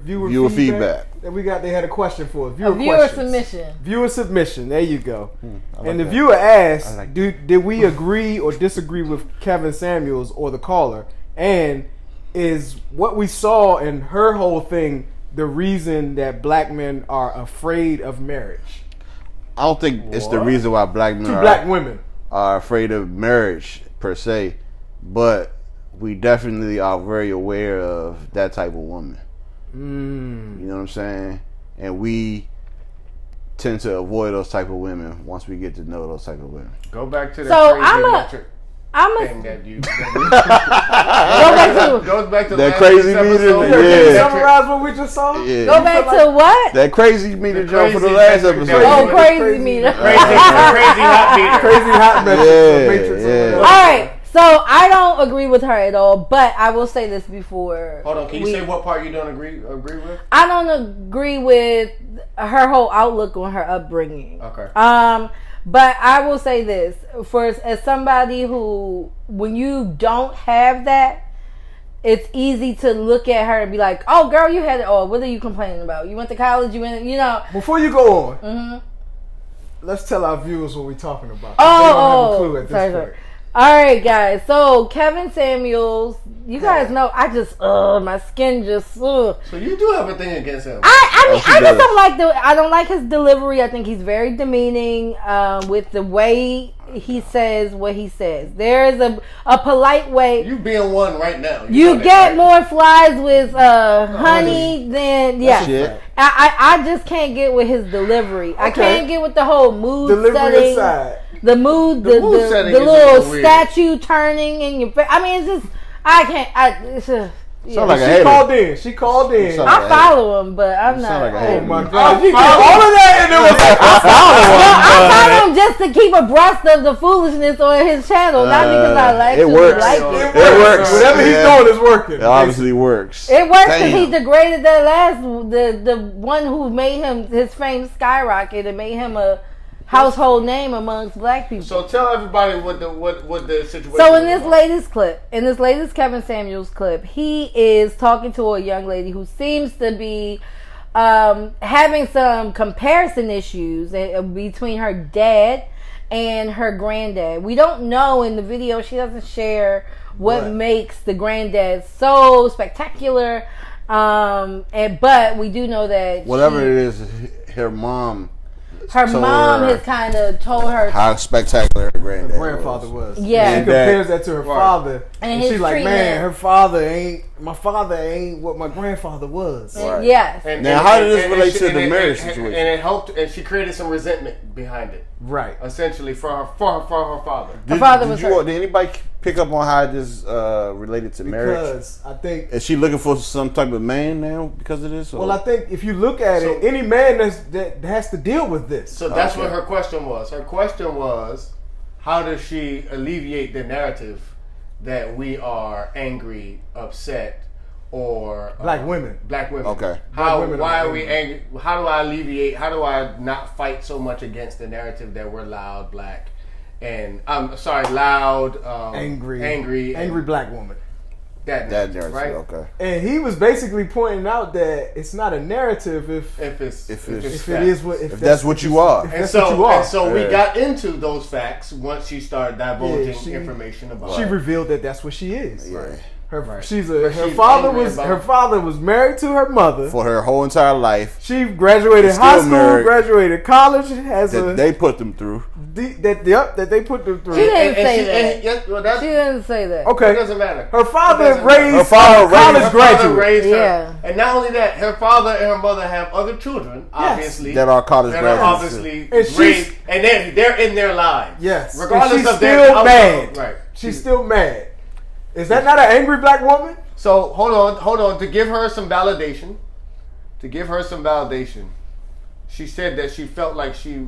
feedback that we got. They had a question for us. Viewer submission. Viewer submission. There you go. And the viewer asked, "Did we agree or disagree with Kevin Samuels or the caller? And is what we saw in her whole thing the reason that black men are afraid of marriage?" I don't think it's the reason why black women are afraid of marriage per se, but we definitely are very aware of that type of woman. You know what I'm saying? And we tend to avoid those type of women once we get to know those type of women. Go back to the crazy metric. Thing that you goes back to that crazy meter. Yeah. Summarize what we just saw. Yeah. Go back to what? That crazy meter jump for the last episode. Oh, crazy meter. Crazy hot meter. Crazy hot meter. Yeah. All right. So I don't agree with her at all, but I will say this before. Hold on, can you say what part you don't agree with? I don't agree with her whole outlook on her upbringing. Okay. But I will say this, as somebody who, when you don't have that, it's easy to look at her and be like, "Oh, girl, you had it all. What are you complaining about? You went to college. You went, you know." Before you go on, let's tell our viewers what we're talking about. Oh, they don't have a clue at this point. All right, guys. So Kevin Samuels, you guys know I just my skin just. So you do have a thing against him. I mean, I just don't like his delivery. I think he's very demeaning with the way he says what he says. There is a polite way. You being one right now. You get more flies with honey than I just can't get with his delivery. Okay. I can't get with the whole mood setting. Aside. The mood, the little statue turning in your face. I mean, it's just, I can't. Yeah. Like She called in. I follow him, but I'm not. Like oh my God! You did all of that, and it was like I follow him just to keep abreast of the foolishness on his channel, not because I it works. like it. It works. Whatever he's doing is working. It obviously works. It works because he degraded that last the one who made his fame skyrocket and made him a household name amongst black people. So tell everybody what the situation. So in this latest Kevin Samuels clip, he is talking to a young lady who seems to be having some comparison issues between her dad and her granddad. We don't know in the video. She doesn't share what makes the granddad so spectacular. But we do know that whatever it is, her mom. Her mom has kind of told her how spectacular her grandfather was. Yeah. She compares that to her father. And she's like, man, my father ain't what my grandfather was. Right. Yes. Now, how did this relate to the marriage situation? And it helped, and she created some resentment behind it. Right. Essentially, for her father. Did anybody pick up on how this related to marriage? Because I think is she looking for some type of man now because of this? Or? Well, I think if you look at it, any man that has to deal with this. So that's what her question was. Her question was, how does she alleviate the narrative that we are angry, upset, or black women? Okay. Why are we angry? How do I alleviate? How do I not fight so much against the narrative that we're loud, black, and loud, angry black woman? That narrative, right? Okay. And he was basically pointing out that it's not a narrative if that's what you are. And so we got into those facts once she started divulging information about. She revealed that that's what she is. Yeah. Right. Her father was married to her mother for her whole entire life. She graduated high school, graduated college, they put them through. That they put them through. She didn't say that. She didn't say that. Okay, it doesn't matter. Her father raised college graduate. Yeah, and not only that, her father and her mother have other children, obviously, that are college graduates, obviously raised, and they're in their lives. Yes, regardless she's of their still mad. Right, she's still mad. Is that not an angry black woman? So hold on. To give her some validation, she said that she felt like she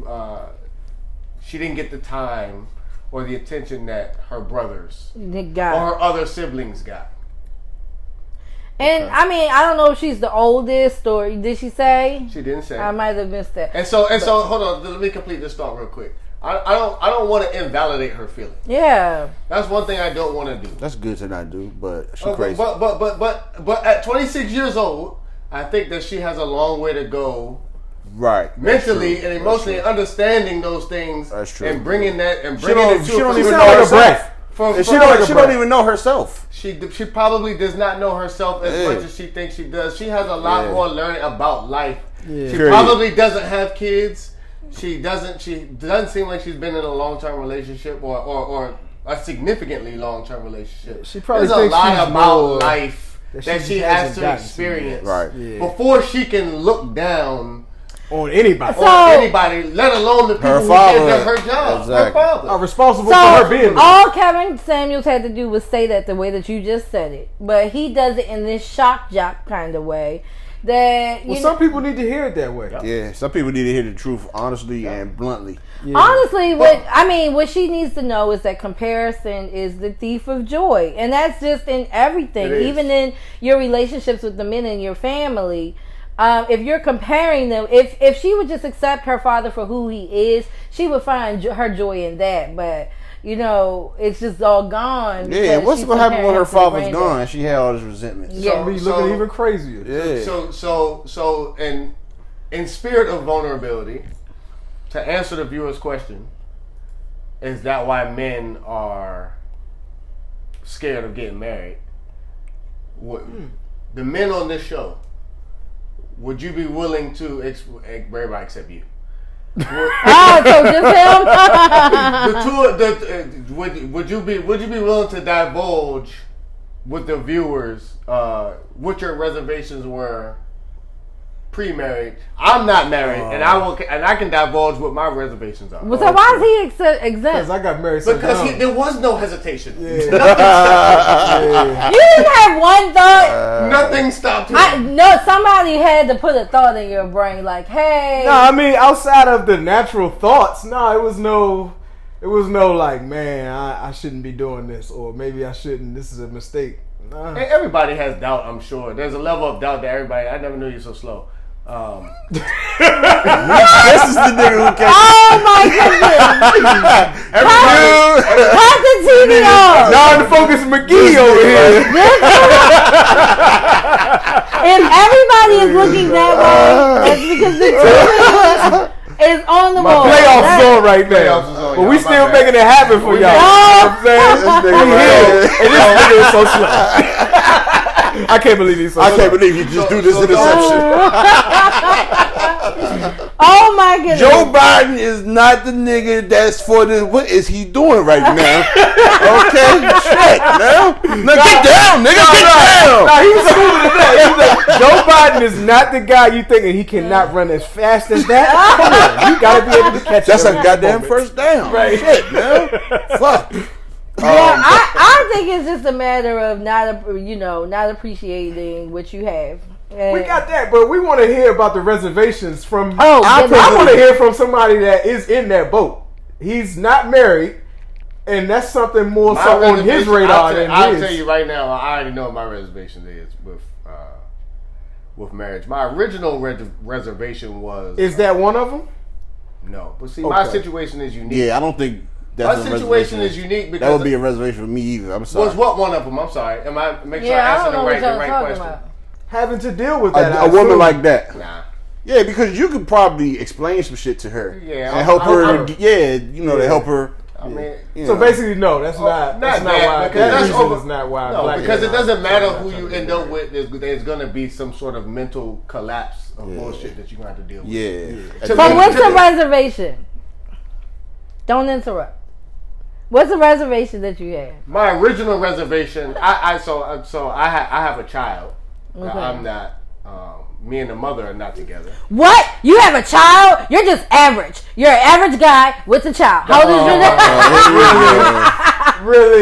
didn't get the time or the attention that her brothers or her other siblings got. And I mean, I don't know if she's the oldest or did she say? She didn't say. I might have missed that. And so hold on. Let me complete this thought real quick. I don't want to invalidate her feelings. Yeah, that's one thing I don't want to do. That's good to not do, but she's crazy. But at 26 years old, I think that she has a long way to go. Right, mentally and emotionally understanding those things. That's true. And bringing it to. She don't even know herself. She don't even know herself. She probably does not know herself as much as she thinks she does. She has a lot more learning about life. Yeah. She probably doesn't have kids. She doesn't seem like she's been in a long-term relationship or a significantly long-term relationship. She probably There's a lot about life that she has to experience before she can look down on anybody. Let alone the people who did her job. Exactly. Her father are responsible for her being there. All Kevin Samuels had to do was say that the way that you just said it, but he does it in this shock jock kind of way. That some people need to hear it that way. Yeah, some people need to hear the truth honestly and bluntly. Yeah. Honestly, what she needs to know is that comparison is the thief of joy, and that's just in everything, even in your relationships with the men in your family. If you're comparing them, if she would just accept her father for who he is, she would find her joy in that. But it's just all gone. Yeah, what's going to happen when her father's gone? She had all this resentment. Yeah, be looking even crazier. Yeah. So, in spirit of vulnerability, to answer the viewer's question, is that why men are scared of getting married? The men on this show, would you be willing to? Everybody except you. So just him. Would you be willing to divulge with the viewers what your reservations were pre-married. I'm not married, and I can divulge what my reservations are. Well, so why is he exempt? Because I got married so because there was no hesitation. Yeah. You didn't have one thought. Nothing stopped him. Somebody had to put a thought in your brain, like, hey. No, I mean outside of the natural thoughts. No, it was no like, man, I shouldn't be doing this, or maybe I shouldn't. This is a mistake. Nah. And everybody has doubt. I'm sure there's a level of doubt that everybody. I never knew you so slow. This is the nigga who came. Oh my goodness! Cut the TV off. John Focus McGee over here. If everybody is looking that way, that's because the TV is on the wall. Playoffs is on right now. But we still making it happen for y'all. You know what I'm saying? We here. And this nigga is so slow. I can't believe he's so slow. I can't believe you just do this interception. Oh my goodness. Joe Biden is not the nigga that's for this. What is he doing right now? Okay, shit, man. Now get down, nigga. Get down. Nah, he was smoother than that. He was like, Joe Biden is not the guy you thinking he cannot run as fast as that. Come on, you gotta be able to catch. That's a goddamn first down. Right. Shit, man. Fuck. Yeah, I think it's just a matter of not appreciating what you have. And we got that, but we want to hear about the reservations from. I want to hear from somebody that is in that boat. He's not married, and that's something more so on his radar than his. I'll tell you right now. I already know what my reservation is with marriage. My original reservation was. Is that one of them? No, but see, my situation is unique. Yeah, I don't think. That's my situation is unique because that would be a reservation for me either. I'm sorry. Was what one of them? I'm sorry. Make sure I answer the right question. About. Having to deal with that. A woman like that. Nah. Yeah, because you could probably explain some shit to her. Yeah, and help her. To help her. I mean, so basically, no, that's not why. That reason is not why. No, because it doesn't matter who you end up with. There's going to be some sort of mental collapse of bullshit that you're going to have to deal with. Yeah. But what's the reservation? Don't interrupt. What's the reservation that you have? My original reservation, I have a child. Okay. I'm not. Me and the mother are not together. What? You have a child? You're just average. You're an average guy with a child. How old is your child? Really?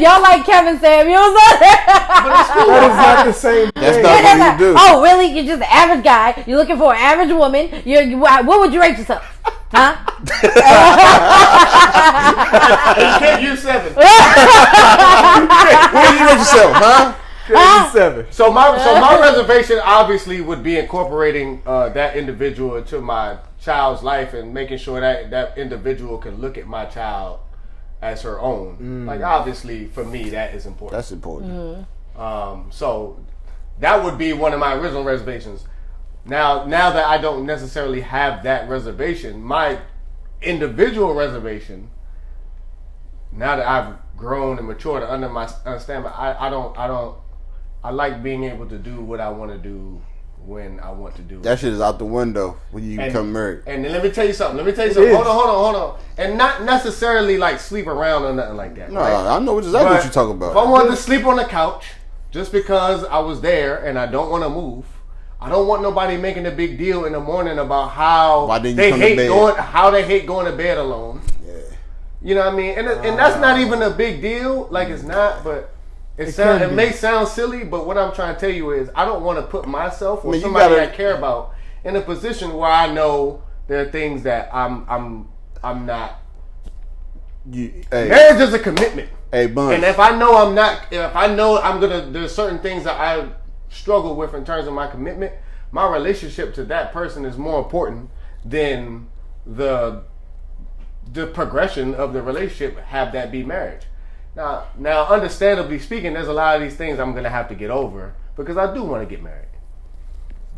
Y'all like Kevin Samuels? That is not the same thing. That's not what you do. Oh, really? You're just an average guy. You're looking for an average woman. What would you rate yourself? Huh? You can't use 7. What would you rate yourself, huh? 7. So my reservation obviously would be incorporating that individual into my child's life and making sure that individual can look at my child as her own. Like obviously for me that is important. That's important. So that would be one of my original reservations. Now that I don't necessarily have that reservation, my individual reservation, now that I've grown and matured to understand, I like being able to do what I want to do when I want to do it. That shit is out the window when you become married. And let me tell you something. Hold on. And not necessarily like sleep around or nothing like that. No, right? I know exactly what you're talking about. If I wanted to sleep on the couch just because I was there and I don't want to move, I don't want nobody making a big deal in the morning about how they hate going to bed alone. Yeah. You know what I mean? And that's not even a big deal. Like it's not, but it may sound silly, but what I'm trying to tell you is I don't want to put myself or somebody I care about in a position where I know there are things that I'm not. Marriage is a commitment. Hey, Bun. And if I know there's certain things that I struggle with in terms of my commitment, my relationship to that person is more important than the progression of the relationship. Have that be marriage. Now, understandably speaking, there's a lot of these things I'm going to have to get over because I do want to get married.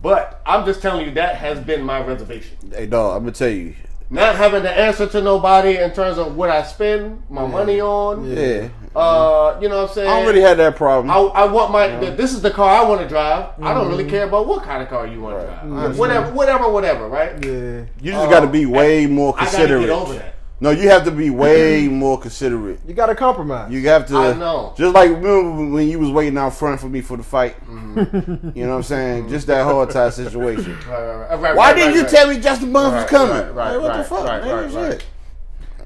But I'm just telling you that has been my reservation. Hey, dog, I'm going to tell you. Not having to answer to nobody in terms of what I spend my money on. Yeah. You know what I'm saying? I don't really have that problem. I want this is the car I want to drive. I don't really care about what kind of car you want to drive. Whatever, right? Yeah. You just got to be way more considerate. I got to get over that. No, you have to be way more considerate. You got to compromise. You have to. I know. Just like remember when you was waiting out front for me for the fight. Mm-hmm. You know what I'm saying? Just that hard tie situation. Right, Why didn't you tell me Justin Buns was coming? Right, what the fuck? Right.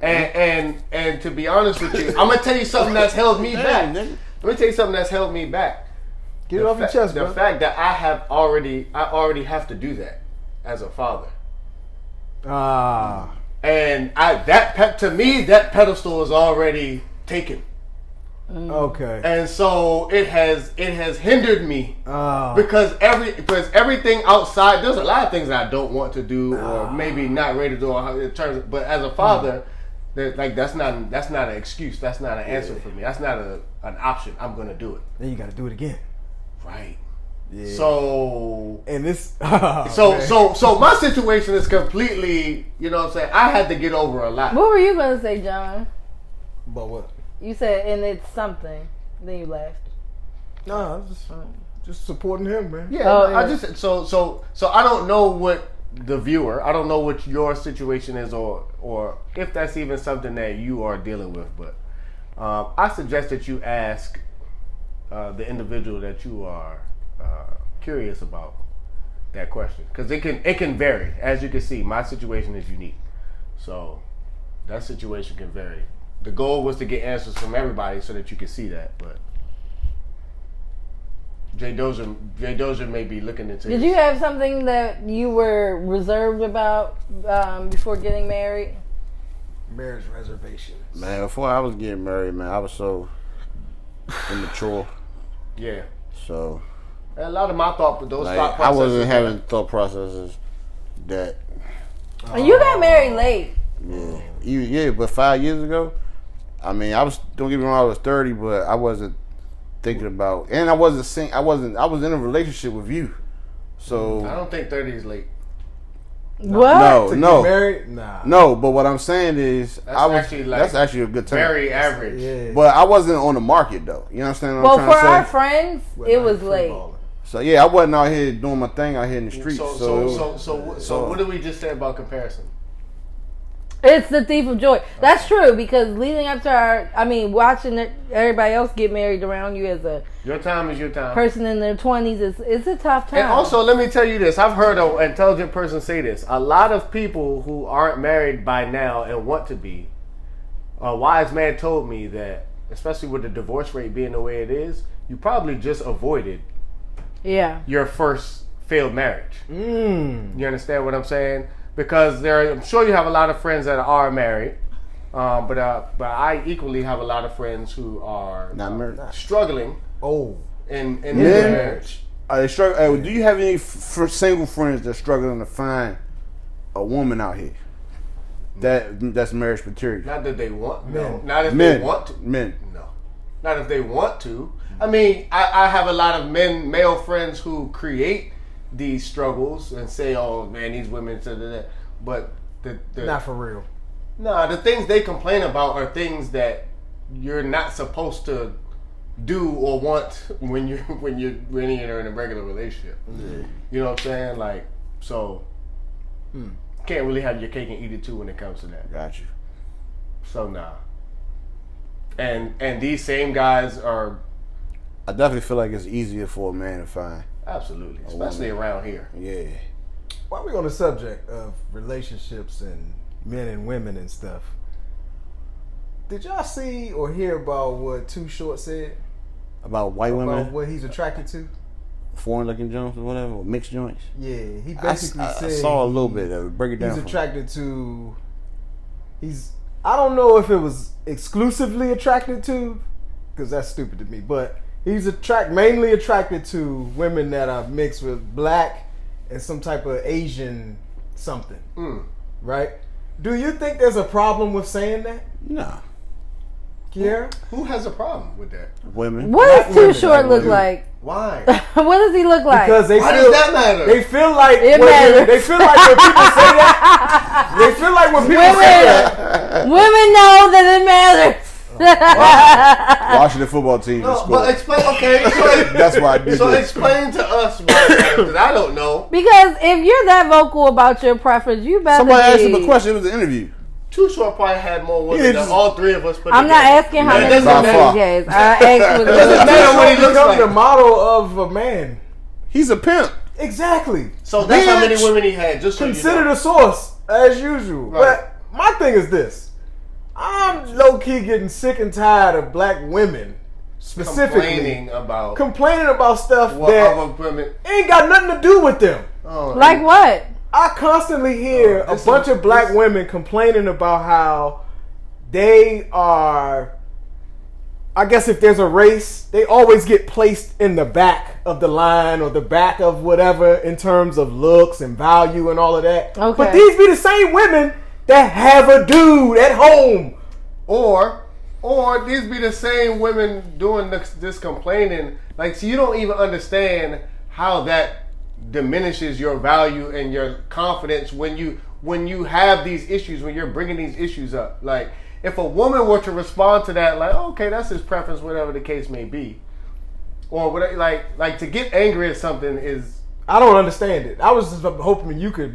And to be honest with you, I'm gonna tell you something that's held me back. Let me tell you something that's held me back. Get it off your chest, bro. The fact that I already have to do that as a father. And to me that pedestal is already taken. Okay. And so it has hindered me because everything outside, there's a lot of things that I don't want to do or maybe not ready to do. But as a father, that's not an excuse. That's not an answer for me. That's not an option. I'm gonna do it. Then you got to do it again. Right. Yeah. So and this so my situation is completely, you know what I'm saying, I had to get over a lot. What were you gonna say, John? About what? You said and it's something. Then you laughed. No, I was just supporting him, man. Yeah, I just so I don't know what the viewer, I don't know what your situation is or if that's even something that you are dealing with, but I suggest that you ask the individual that you are curious about that question, because it can vary. As you can see, my situation is unique, so that situation can vary. The goal was to get answers from everybody so that you can see that, but Jay Dozier may be looking into. Did you have something that you were reserved about before getting married? Marriage reservations. Man, before I was getting married, man, I was so immature. Yeah. So a lot of my thought processes. I wasn't having thought processes that. And you got married late. Yeah, but 5 years ago, I mean, don't get me wrong, I was 30, but I wasn't thinking about, and I wasn't I was in a relationship with you. So I don't think 30 is late. What? No. Married? Nah. No, but what I'm saying is that's actually a good term. Very average. Yeah. But I wasn't on the market though. You understand what I'm trying Well, to say? for our friends, it was late. So yeah, I wasn't out here doing my thing out here in the streets. So what did we just say about comparison? It's the thief of joy. That's true, because leading up to watching everybody else get married around you as your time is your time. Person in their 20s, it's a tough time. And also, let me tell you this. I've heard an intelligent person say this. A lot of people who aren't married by now and want to be, a wise man told me that, especially with the divorce rate being the way it is, you probably just avoided your first failed marriage. You understand what I'm saying? Because I'm sure you have a lot of friends that are married, but I equally have a lot of friends who are not married, struggling. In their marriage. Are they struggling? Do you have any single friends that are struggling to find a woman out here that's marriage material? Not that they want. No. Not if they want to. Men. No. Not if they want to. I mean, I have a lot of male friends who create these struggles and say, "Oh man, these women," but the not for real. No, the things they complain about are things that you're not supposed to do or want when you're in a regular relationship. You know what I'm saying? Like, so can't really have your cake and eat it too when it comes to that. Got you. So nah. And these same guys are. I definitely feel like it's easier for a man to find. Absolutely, especially around here. Yeah. While we're on the subject of relationships and men and women and stuff, did y'all see or hear about what Too Short said about white women? About what he's attracted to? Foreign-looking joints or whatever, or mixed joints. Yeah, he basically said I saw a little bit of it. Break it down. He's attracted to. I don't know if it was exclusively attracted to, because that's stupid to me, but. He's mainly attracted to women that are mixed with black and some type of Asian something. Right? Do you think there's a problem with saying that? No. Kiera? Who has a problem with that? Women. What does Too Short look like? Why? What does he look like? Because why does that matter? They feel like it matters. They feel like when people say that. They feel like when people say that. Women know that it matters. Washington football team. No, but explain. Okay, that's why I did. So explain to us why, because I don't know. Because if you're that vocal about your preference, you better. Somebody asked him a question. It was an interview. Too Short probably had more women than all three of us put together. I'm not asking how many women he has. I asked what he looks like. The model of a man. He's a pimp. Exactly. So that's how many women he had. Just so consider the source as usual. Right. But my thing is this: I'm low key getting sick and tired of black women specifically complaining about stuff that ain't got nothing to do with them. Oh, like what? I constantly hear a bunch of black women complaining about how they are. I guess if there's a race, they always get placed in the back of the line or the back of whatever in terms of looks and value and all of that. Okay. But these be the same women that have a dude at home. Or these be the same women doing this complaining. Like, so you don't even understand how that diminishes your value and your confidence when you have these issues, when you're bringing these issues up. Like, if a woman were to respond to that, like, okay, that's his preference, whatever the case may be, or whatever, like to get angry at something is. I don't understand it. I was just hoping you could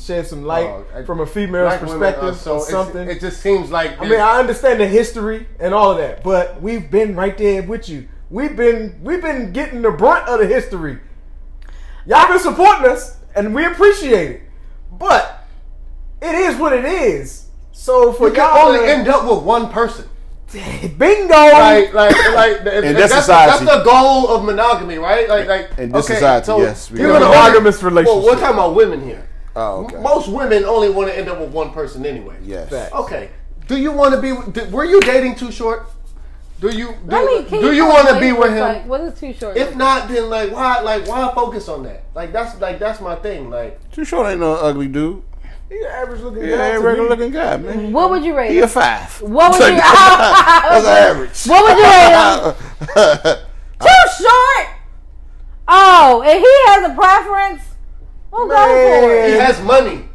shed some light from a female's perspective or something. It just seems like. I mean, I understand the history and all of that, but we've been right there with you. We've been getting the brunt of the history. Y'all been supporting us, and we appreciate it. But it is what it is. So for y'all only end up with one person. Bingo! Like in this society, that's the goal of monogamy, right? Like in this society, so yes. You're in a monogamous relationship. Well, we're talking about women here. Oh, okay. Most women only want to end up with one person anyway. Yes. Okay. Do you want to be? Were you dating Too Short? Do you want to be with him? Like, what is Too Short? If not, then why focus on that? That's my thing. Like, Too Short ain't no ugly dude. He's an average looking guy. Yeah, regular looking guy, man. What would you rate him? He a 5. What would you? That's average. What would you rate him? Too Short. Oh, and he has a preference. We'll go for it. He has money,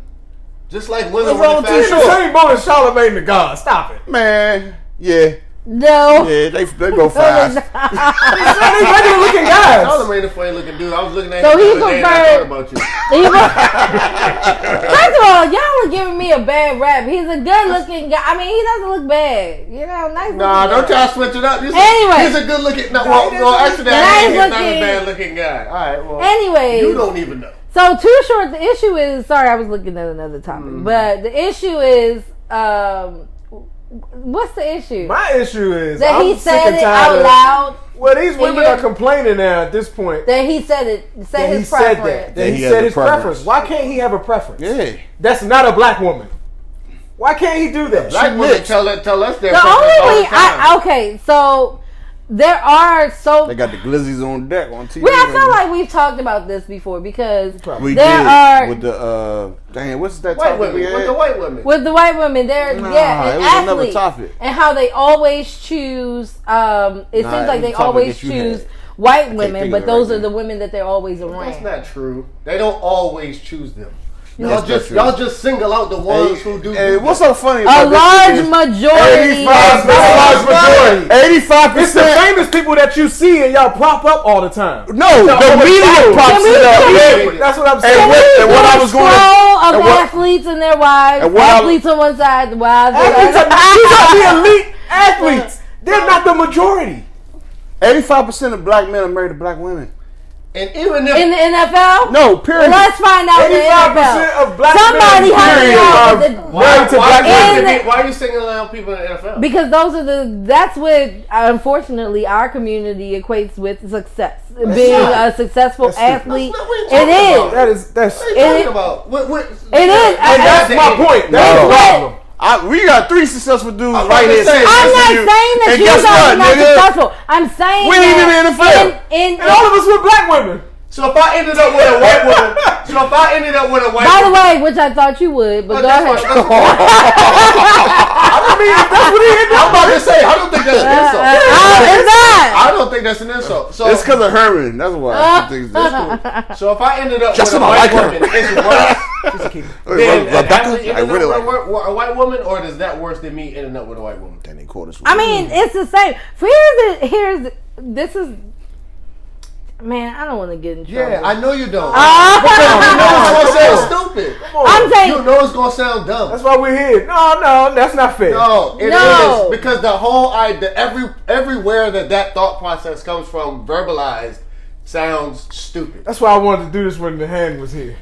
just like women. Too Short. Same boat as Charlamagne the God. Stop it, man. Yeah. No. Yeah, they go fast. They regular looking guys. Charlamagne the funny looking dude. I was looking at him the other day and I thought about you. First of all, y'all are giving me a bad rap. He's a good looking guy. I mean, he doesn't look bad. You know, nice. Nah, don't try to switch it up. Anyway, he's a good looking. No, well, actually, he's not a bad looking guy. All right. Well, anyway, you don't even know. So Too Short. The issue is. Sorry, I was looking at another topic, but the issue is. What's the issue? My issue is that he said it out loud. Well, these women are complaining now at this point. That he said it. Said his preference. That he said his preference. Why can't he have a preference? Yeah, that's not a black woman. Why can't he do that? Black women tell us their preference. The only way okay, so there are they got the glizzies on deck on TV. Well, I feel like we've talked about this before because there are with the what's that white women with the white women they're and athletes and how they always choose it seems like they always choose white women, but those are the women that they're always around. That's not true. They don't always choose them. Y'all just single out the ones who do. Hey, what's so funny? A large majority. 85%. It's the famous people that you see and y'all prop up all the time. No, the media props it up. That's what I'm saying. And what I was going of athletes and their wives. Athletes on one side, the wives. These are the elite athletes. They're not the majority. 85% of black men are married to black women. And even if in the NFL, no, period. Well, let's find out in the NFL. Of black Somebody has to know. Why are you singling out people in the NFL? Because that's what unfortunately our community equates with success. Being a successful athlete. It is. That's what are you talking about? It is. And that's my point. That's the problem. We got 3 successful dudes right here. I'm not saying that you guys are not successful. I'm saying we ain't even in the NFL. And all of us were black women. So if I ended up with a white woman, by the way, which I thought you would, but go ahead. I mean, that's what he ended up. I'm about to say, I don't think that's an insult. It's not. I don't think that's an insult. So it's because of Herman. That's why I think that's cool. So if I ended up with a white woman, is it worse? Then a white woman, or is that worse than me ending up with a white woman? Then they call this. I mean, it's the same. Man, I don't want to get in trouble. Yeah, I know you don't. Because you know it's gonna sound stupid. I'm saying you know it's gonna sound dumb. That's why we're here. No, that's not fair. No, it is because the whole idea, everywhere that thought process comes from, verbalized, sounds stupid. That's why I wanted to do this when the hand was here.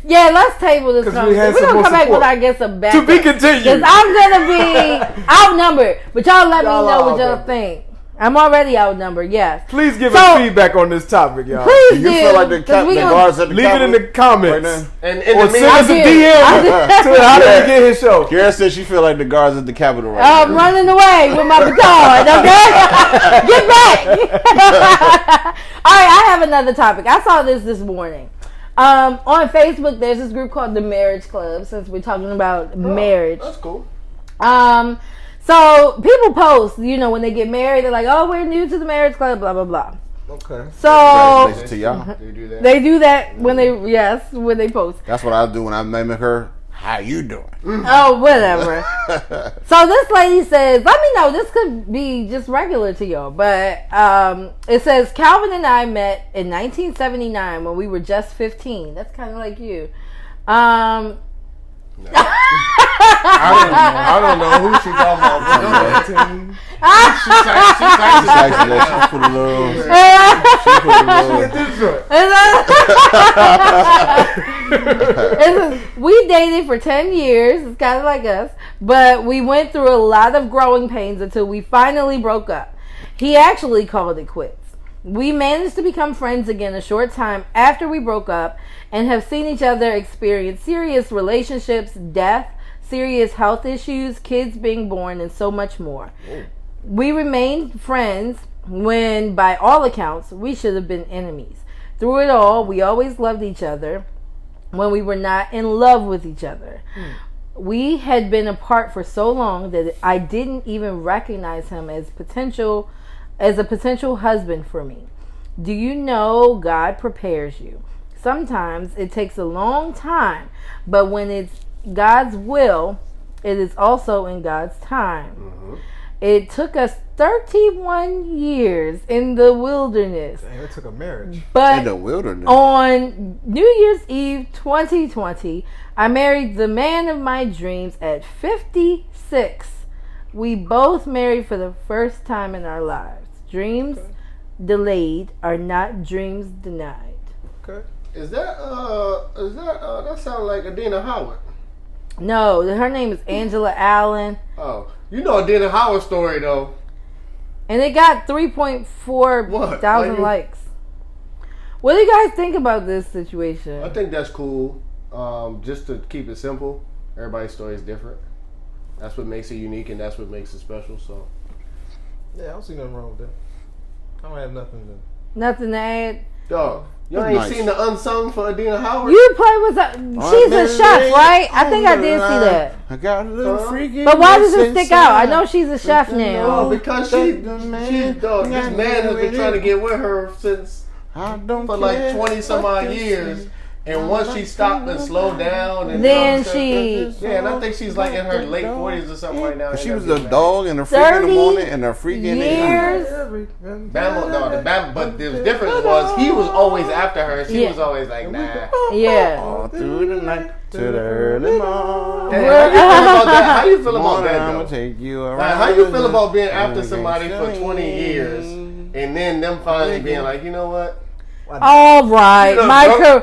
Yeah, let's table this conversation. We're going to come back with, I guess, a back. To be continued. Because I'm going to be outnumbered. But y'all let me know what y'all think. I'm already outnumbered, yes. Please give us feedback on this topic, y'all. Please do. You feel like the guards at the leave it in the comments. Right and or send us a DM to How Did We Get His show. Karen said she feel like the guards at the Capitol right I'm running away with my baton, okay? Get back. All right, I have another topic. I saw this morning. On Facebook, there's this group called the Marriage Club, since we're talking about marriage. That's cool. So people post, when they get married, they're like, "Oh, we're new to the Marriage Club," blah blah blah. Okay. So to y'all. They do that. They do that when they post. That's what I do when I mimic her. How you doing? Oh, whatever. So this lady says, let me know, this could be just regular to y'all, but it says, Calvin and I met in 1979 when we were just 15. That's kind of like you. No. I don't know who she's talking about. We dated for 10 years. It's kind of like us. But we went through a lot of growing pains until we finally broke up. He actually called it quits. We managed to become friends again a short time after we broke up and have seen each other experience serious relationships, death, serious health issues, kids being born, and so much more. We remained friends when, by all accounts, we should have been enemies. Through it all, we always loved each other when we were not in love with each other. We had been apart for so long that I didn't even recognize him as a potential husband for me. Do you know God prepares you? Sometimes it takes a long time, but when it's God's will, it is also in God's time. Mm-hmm. It took us 31 years in the wilderness. Dang, it took a marriage. But in the wilderness. On New Year's Eve 2020, I married the man of my dreams at 56. We both married for the first time in our lives. Dreams delayed are not dreams denied. Okay. Is that that sounds like Adina Howard? No, her name is Angela Allen. Oh, you know Adina Howard's story though. And it got 3.4 thousand likes. What do you guys think about this situation? I think that's cool. Just to keep it simple, everybody's story is different. That's what makes it unique, and that's what makes it special. So, yeah, I don't see nothing wrong with that. I don't have nothing to add. Dog, you ain't seen the unsung for Adina Howard? You play with she's a chef, right? I think I did see that. I got a little freaky. But why does it stick out? I know she's a chef now. No, because this man has been trying to get with her since for like 20 some odd years. And once she stopped and slowed down, and then and I think she's like in her late 40s or something right now. She was a dog and a freak in the morning and a freak in the evening. But the difference was he was always after her. She was always like, nah. Yeah. All through the night to the early morning. How you feel about that? I'm gonna take you around. How you feel about being after somebody for 20 years and then them finally being like, you know what? All right,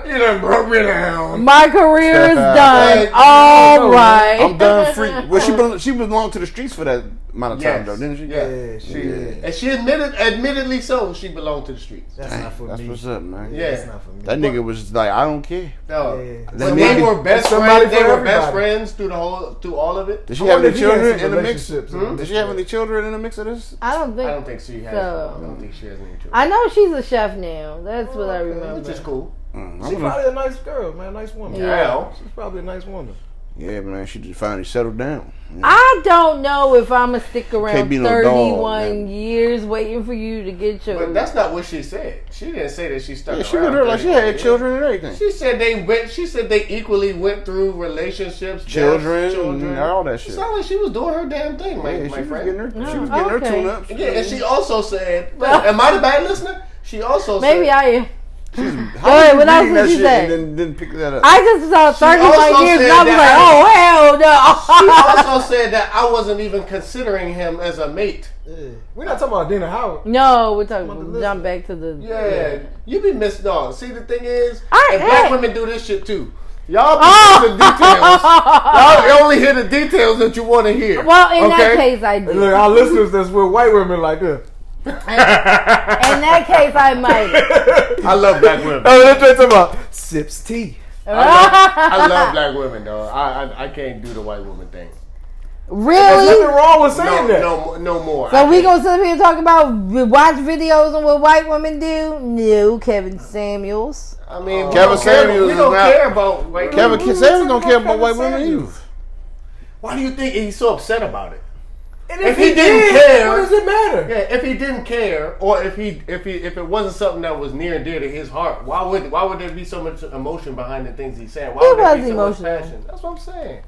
you done broke me down. My career is done. All right, I'm done free. Well, she belonged to the streets for that amount of time, though, didn't she? Yeah, she did. And she admittedly so, she belonged to the streets. That's not for me. That's what's up, man. Yeah, that's not for me. That nigga was like, I don't care. No, they were best friends. They were best friends through all of it. Did she have any children in the mix? Did she have any children in the mix of this? I don't think she has. I don't think she has any children. I know she's a chef now. That's what I remember. Which is cool. She's probably a nice girl, man. Nice woman. Yeah, she's probably a nice woman. Yeah, man, she just finally settled down. Yeah. I don't know if I'm going to stick around 31 dog, years waiting for you to get your... But that's not what she said. She didn't say that she stuck around. She looked like she had children and everything. She said they equally went through relationships, children, and all that shit. It sounded like she was doing her damn thing, my friend. She was getting her tune-ups. Yeah, and she also said, am I the bad listener? She also maybe said, I am. How Wait, what else did she say? And then pick that up. I just saw 31 years and I was like, oh hell no. She also said that I wasn't even considering him as a mate. We're not talking about Dina Howard. No, we're talking about jump back to the. Yeah, you be missed. No, see the thing is, and black women do this shit too. Y'all be the details. Y'all only hear the details that you want to hear. Well, in that case, I do. Look, our listeners that's with white women like this. In that case, I might. I love black women. Oh, that's what I'm talking about. Sips tea. I love black women, though. I can't do the white woman thing. Really? There's nothing wrong with saying that. No more. So we gonna sit here and talk about watch videos on what white women do? No, Kevin Samuels. I mean, Kevin Samuels. We don't care about white women. Kevin Samuels don't care about white women either. Why do you think he's so upset about it? And if he didn't care, what does it matter? Yeah, if he didn't care, or if it wasn't something that was near and dear to his heart, why would there be so much emotion behind the things he's saying? Why would there be so much passion? That's what I'm saying.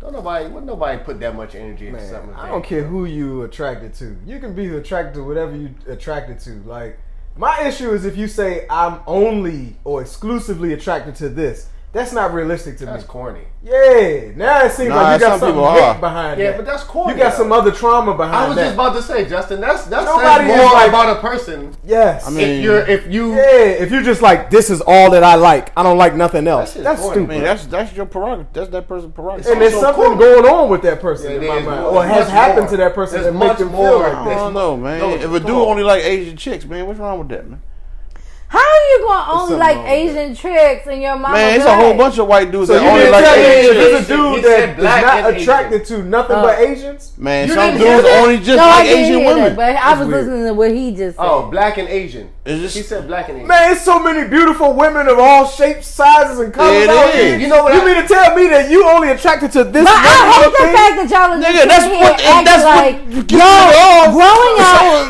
Wouldn't nobody put that much energy into something. I don't care who you attracted to. You can be attracted to whatever you attracted to. Like, my issue is if you say I'm only or exclusively attracted to this. That's not realistic to me. That's corny. Yeah. Now it seems like you got something big behind that. Yeah, but that's corny. You got some other trauma behind that. I was just about to say, Justin, that's nobody says more about a person. Yes. I mean, if you're just like, this is all that I like. I don't like nothing else. That's stupid. I mean, that's your prerogative. That's that person's prerogative. And there's something going on with that person in my mind, or has happened to that person that makes them feel like that. I don't know, man. If a dude only like Asian chicks, man, what's wrong with that, man? How are you going to only like Asian chicks and your mama? Man, it's a whole bunch of white dudes that only like Asian chicks. There's a dude that is not attracted to nothing but Asians. Man, some dudes only just like Asian women. But I was listening to what he just said. Oh, black and Asian. He said black and Asian. Man, it's so many beautiful women of all shapes, sizes, and colors. It is. You know what? You mean to tell me that you only attracted to this? But I hate the fact that y'all are growing up,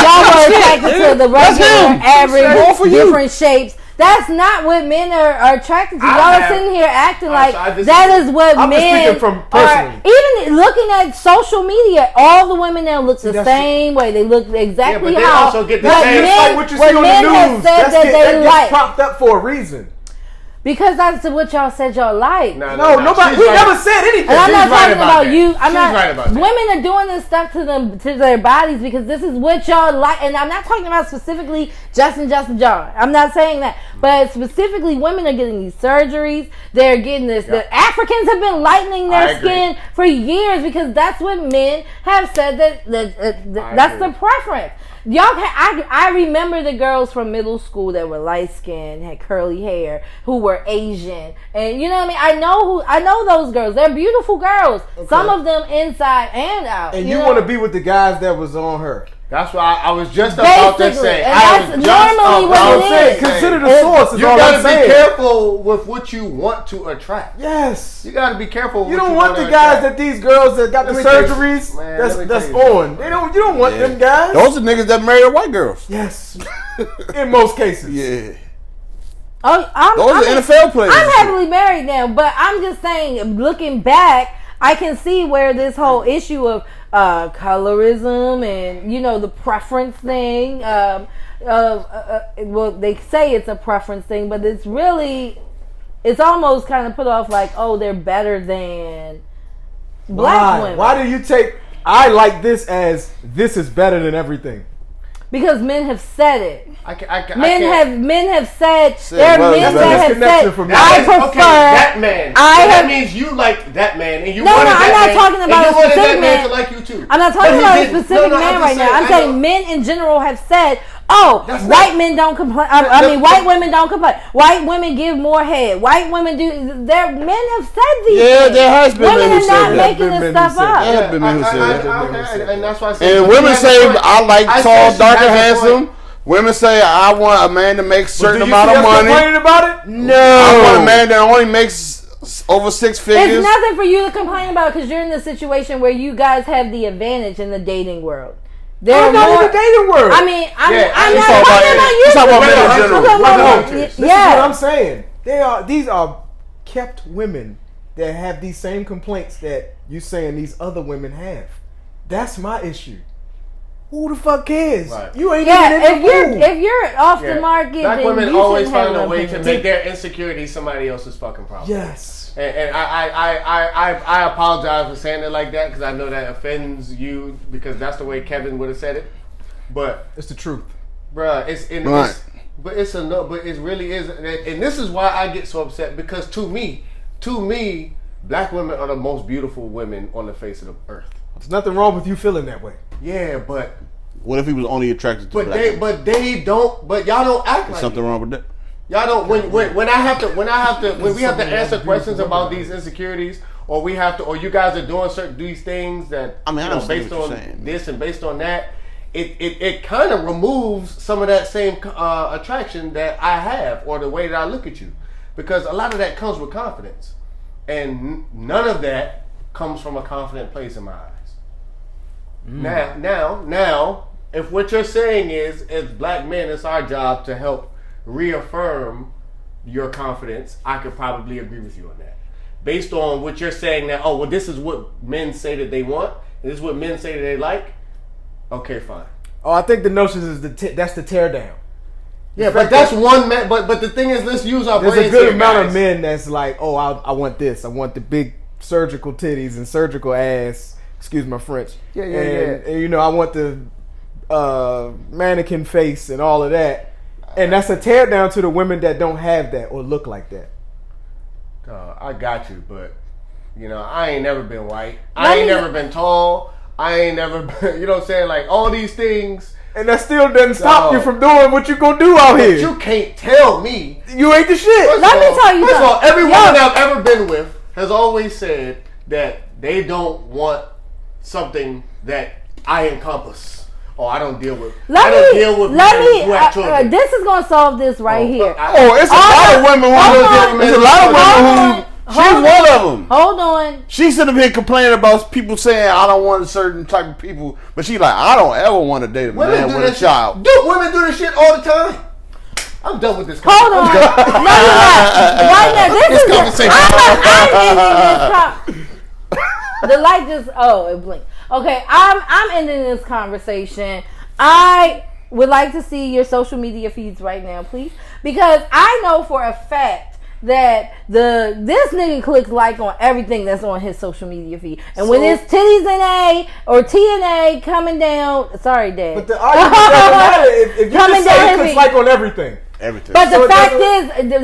y'all were attracted to the regular, average, different shapes. That's not what men are attracted to. Y'all are sitting here acting like that is what men are. Even looking at social media, all the women now look the same way. They look exactly how. Also get the same. Like what you see on the news. That gets propped up for a reason. Because that's what y'all said y'all like. No, nobody. We never said anything. And I'm not talking about you. I'm not. Women are doing this stuff to their bodies because this is what y'all like. And I'm not talking about specifically Justin John. I'm not saying that. But specifically, women are getting these surgeries. They're getting this. Yeah. The Africans have been lightening their skin for years because that's what men have said that's the preference. Y'all I remember the girls from middle school that were light skinned, had curly hair, who were Asian. And you know what I mean? I know those girls. They're beautiful girls. Okay. Some of them inside and out. And you want to be with the guys that was on her. That's why I was just about to say. And that's normally what it is. Consider the source. You gotta be careful with what you want to attract. Yes. You gotta be careful. You don't want the guys that these girls that got the surgeries that's on. You don't want them guys. Those are niggas that marry white girls. Yes. In most cases. Yeah. Those are NFL players. I'm happily married now, but I'm just saying, looking back, I can see where this whole issue of colorism and the preference thing. Well, they say it's a preference thing, but it's almost kind of put off like, oh, they're better than black women. Why do you take I like this as this is better than everything? Because men have said it. Men have said there are men that have said I prefer that man. That means you like that man and you wanted I'm not man, talking about a specific man to like you too. I'm not talking about a specific man right now. I'm saying men in general have said, white men don't complain. I mean, white women don't complain. White women give more head. White women do. Men have said these things. There has been women men who are not said making this stuff up. There have been men who said that. And that's why I say. And women say, I like tall, dark, and handsome. Women say, I want a man to make a certain amount of money. Complaining about it? No. I want a man that only makes over 6 figures. It's nothing for you to complain about because you're in the situation where you guys have the advantage in the dating world. I'm not in the dating world. I mean, I'm not talking about you. Talking about men in general. This is what I'm saying. These are kept women that have these same complaints that you saying these other women have. That's my issue. Who the fuck cares? Right. You ain't if you're off the market, black then women you always find a way opinion. to make their insecurity somebody else's fucking problem. Yes. And I apologize for saying it like that because I know that offends you because that's the way Kevin would have said it. But it's the truth, bruh. But it really is, and this is why I get so upset because to me, black women are the most beautiful women on the face of the earth. There's nothing wrong with you feeling that way. Yeah, but what if he was only attracted to black women? But y'all don't act like something wrong with that. Y'all don't when we have to answer questions about these insecurities, or you guys are doing these things that based on this and based on that. It kind of removes some of that same attraction that I have or the way that I look at you. Because a lot of that comes with confidence. And none of that comes from a confident place in my eyes. Now, if what you're saying is, as black men, it's our job to help reaffirm your confidence, I could probably agree with you on that. Based on what you're saying that, this is what men say that they want, and this is what men say that they like. Okay, fine. Oh, I think the notion is that's the tear down. Yeah, but that's one man. But the thing is, let's use our brains. There's a good amount of men that's like, oh, I want this. I want the big surgical titties and surgical ass. Excuse my French. Yeah. And I want the mannequin face and all of that. And that's a tear down to the women that don't have that or look like that. I got you, but I ain't never been white. I ain't never been tall. I ain't never been, you know what I'm saying? Like, all these things. And that still doesn't stop you from doing what you gonna do out here. You can't tell me. You ain't the shit. Let me tell you First of all, every woman I've ever been with has always said that they don't want something that I encompass. Or I don't deal with. Who have children. This is gonna solve this right here. It's a lot of women who. It's a lot of women who. She's one of them. Hold on. She's sitting here complaining about people saying I don't want a certain type of people, but she's like, I don't ever want to date a man with a child. Women do this shit all the time. I'm done with this. Hold on. No, you're not. Right now, this conversation. I'm ending this. The light just it blinked. Okay, I'm ending this conversation. I would like to see your social media feeds right now, please, because I know for a fact that this nigga clicks like on everything that's on his social media feed. And when it's titties in A or TNA coming down, sorry, Dad. But the argument doesn't matter if you just say he clicks like on everything. Everything. But the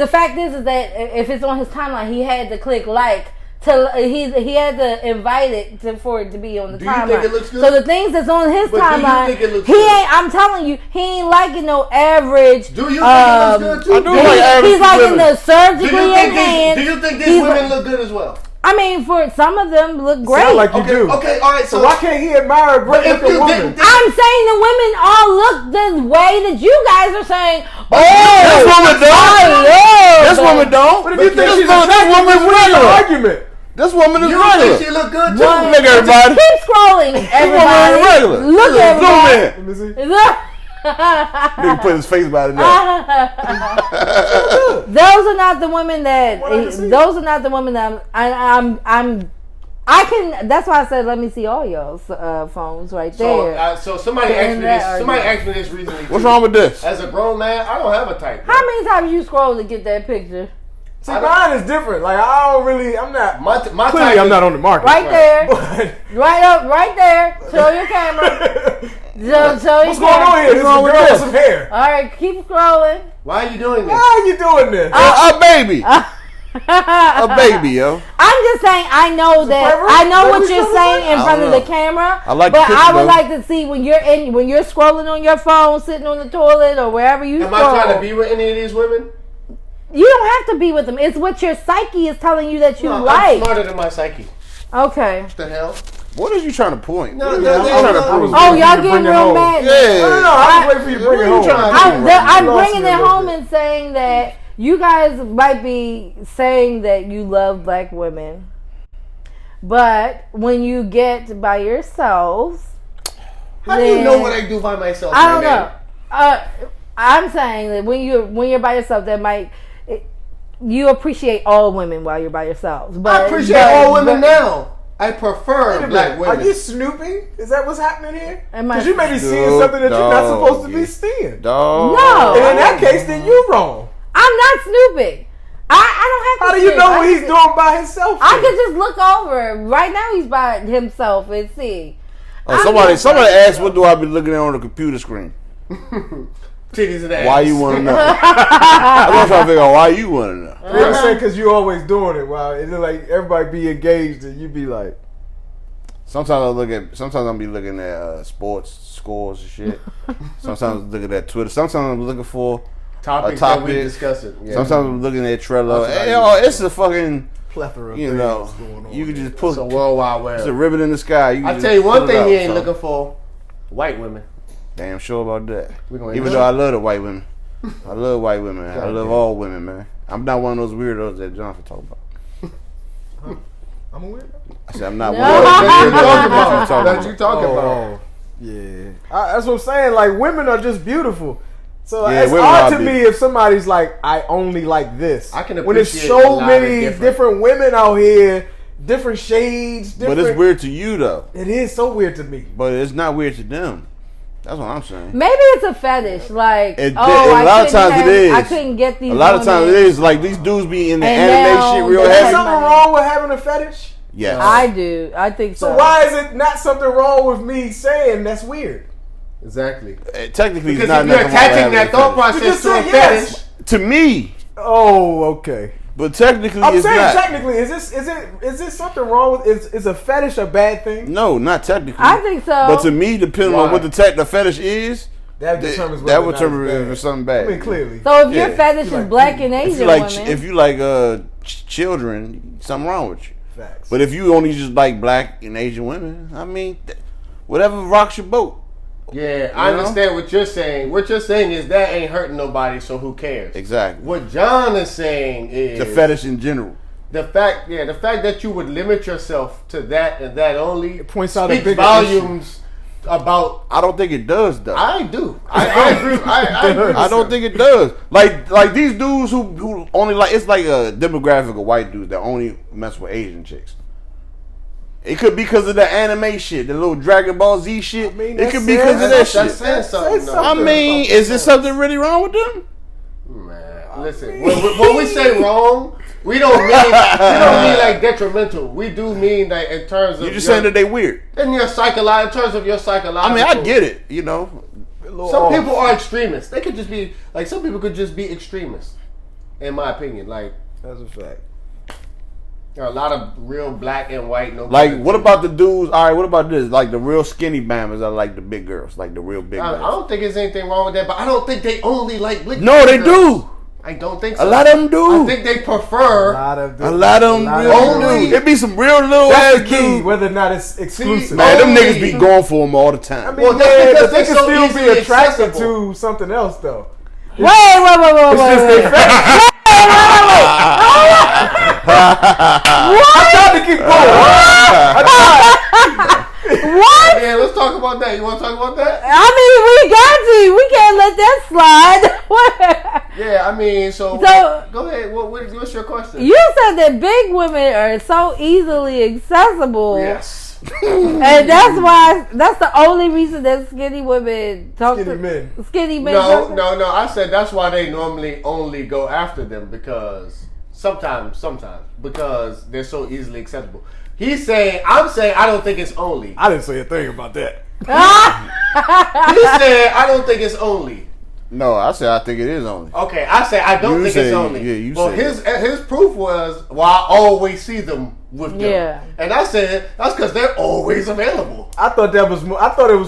fact is that if it's on his timeline, he had to click like. He had to invite it for it to be on the timeline. Do you think it looks good? So the things that's on his timeline, do you think it looks he good? ain't. I'm telling you, he ain't liking no average. Do you think it looks good too? I do like average He's liking women. the surgically enhanced. Do you think these women look good as well? I mean, for some of them, look great. Sound like you do. Okay, all right. So why can't he admire a great looking woman? I'm saying the women all look the way that you guys are saying. This woman don't. This woman don't. But if you think she's attractive, then what's the argument? This woman is you regular. Think she look good too? Look, everybody. Keep scrolling, everybody. Regular. Look, everybody. Let me see. Nigga put his face by the neck. Those are not the women that. Those are not the women that I can. That's why I said, let me see all y'all's phones right there. So somebody asked me this recently. What's wrong with this? As a grown man, I don't have a type. How many times you scroll to get that picture? See, mine is different. Like I'm not. My clearly, type I'm not on the market. Right there, right there. Show your camera. What's going on here? This is a girl with some hair. All right, keep scrolling. Why are you doing this? Why are you doing this? A baby. A baby, yo. I'm just saying. I know what you're saying in front of the camera. I like, but I would like to see when you're scrolling on your phone, sitting on the toilet or wherever you. Am I trying to be with any of these women? You don't have to be with them. It's what your psyche is telling you that you like. I'm smarter than my psyche. Okay. What the hell? What are you trying to point? No, I'm trying to prove. Oh, y'all getting real mad? Yeah. No. I was waiting for you to bring it home. I'm bringing it home and saying that you guys might be saying that you love black women, but when you get by yourselves, how do you know what I do by myself? I don't know. I'm saying that when you're by yourself, that might. You appreciate all women while you're by yourselves. But, I appreciate all women now. I prefer black women. Are you snooping? Is that what's happening here? Because you may be seeing something that you're not supposed to be seeing. Dog. No. And in that case, then you're wrong. I'm not snooping. I don't have to. How do you know what he's doing by himself? I can just look over. Right now, he's by himself and see. Oh, somebody asked, what do I be looking at on the computer screen? Titties and ass. Why you want to know? I'm trying to figure out why you want to know. They say because you're always doing it. Wow, it's like everybody be engaged and you be like. Sometimes I'm be looking at sports scores and shit. Sometimes I'm looking at Twitter. Sometimes I'm looking for topics that we discussing. Yeah. Sometimes I'm looking at Trello. It's a fucking plethora of things going on. You can just put a worldwide web. It's a ribbon in the sky. I'll tell you one thing he ain't looking for: white women. Damn sure about that. Even though I love the white women. I love white women. I love all women, man. I'm not one of those weirdos that Jonathan talk about. I'm a weirdo? I said I'm not one of those that you talking about. Yeah. That's what I'm saying. Like, women are just beautiful. So yeah, it's odd to me if somebody's like, I only like this. I can appreciate when there's so many different women out here, different shades. But it's weird to you, though. It is so weird to me. But it's not weird to them. That's what I'm saying. Maybe it's a fetish, like a lot of times it is. I couldn't get these. A lot of times it is like these dudes be in the anime shit real heavy. Is there something wrong with having a fetish? Yes, I do. I think so. So why is it not something wrong with me saying that's weird? Exactly. Technically, because it's not if you're attaching that thought process to a fetish, to me. Oh, okay. But technically, I'm saying not. Technically, is this something wrong with? Is a fetish a bad thing? No, not technically. I think so. But to me, depending on what the fetish is, that determines if it's something bad. I mean, clearly. So if your fetish is black and Asian women, if you like children, something wrong with you. Facts. But if you only just like black and Asian women, I mean, whatever rocks your boat. Yeah, I understand what you're saying. What you're saying is that ain't hurting nobody, so who cares? Exactly. What John is saying is the fetish in general. The fact that you would limit yourself to that and that only points out speaks volumes about. I don't think it does, though. I do. I agree. I agree. I don't think it does. Like these dudes who only like, it's like a demographic of white dudes that only mess with Asian chicks. It could be because of the anime shit, the little Dragon Ball Z shit. I mean, it could be because of that shit. I mean, is there something really wrong with them? Man, listen. When we say wrong, we don't mean like detrimental. We do mean that in terms of you're just saying that they weird. In your in terms of your psychological. I mean, I get it. You know, some people are extremists. They could just be like some people could just be extremists. In my opinion, like that's a fact. There are a lot of real black and white. Like, what about the dudes? All right, what about this? Like the real skinny bammers are like the big girls, like the real big girls. I don't think there's anything wrong with that, but I don't think they only like big. No, they do. I don't think so. A lot of them do. I think they prefer. A lot of them only. It be some real little that's ass the key, dudes. whether or not it's exclusive. Man, them niggas be going for them all the time. I mean, well, that's because they can still be attracted to something else, though. Wait. It's just their fetish. I tried to keep going. What? Yeah, let's talk about that. You want to talk about that? I mean, we got to. We can't let that slide. Yeah, I mean, so go ahead. What's your question? You said that big women are so easily accessible. Yes. And that's the only reason that skinny women talk skinny men. Skinny men. No. I said that's why they normally only go after them because sometimes because they're so easily accessible. I'm saying I don't think it's only. I didn't say a thing about that. He said I don't think it's only. No, I said I think it is only. Okay, I said I don't think it's only. Yeah, you said his proof was I always see them with them. Yeah. And I said that's because they're always available. I thought it was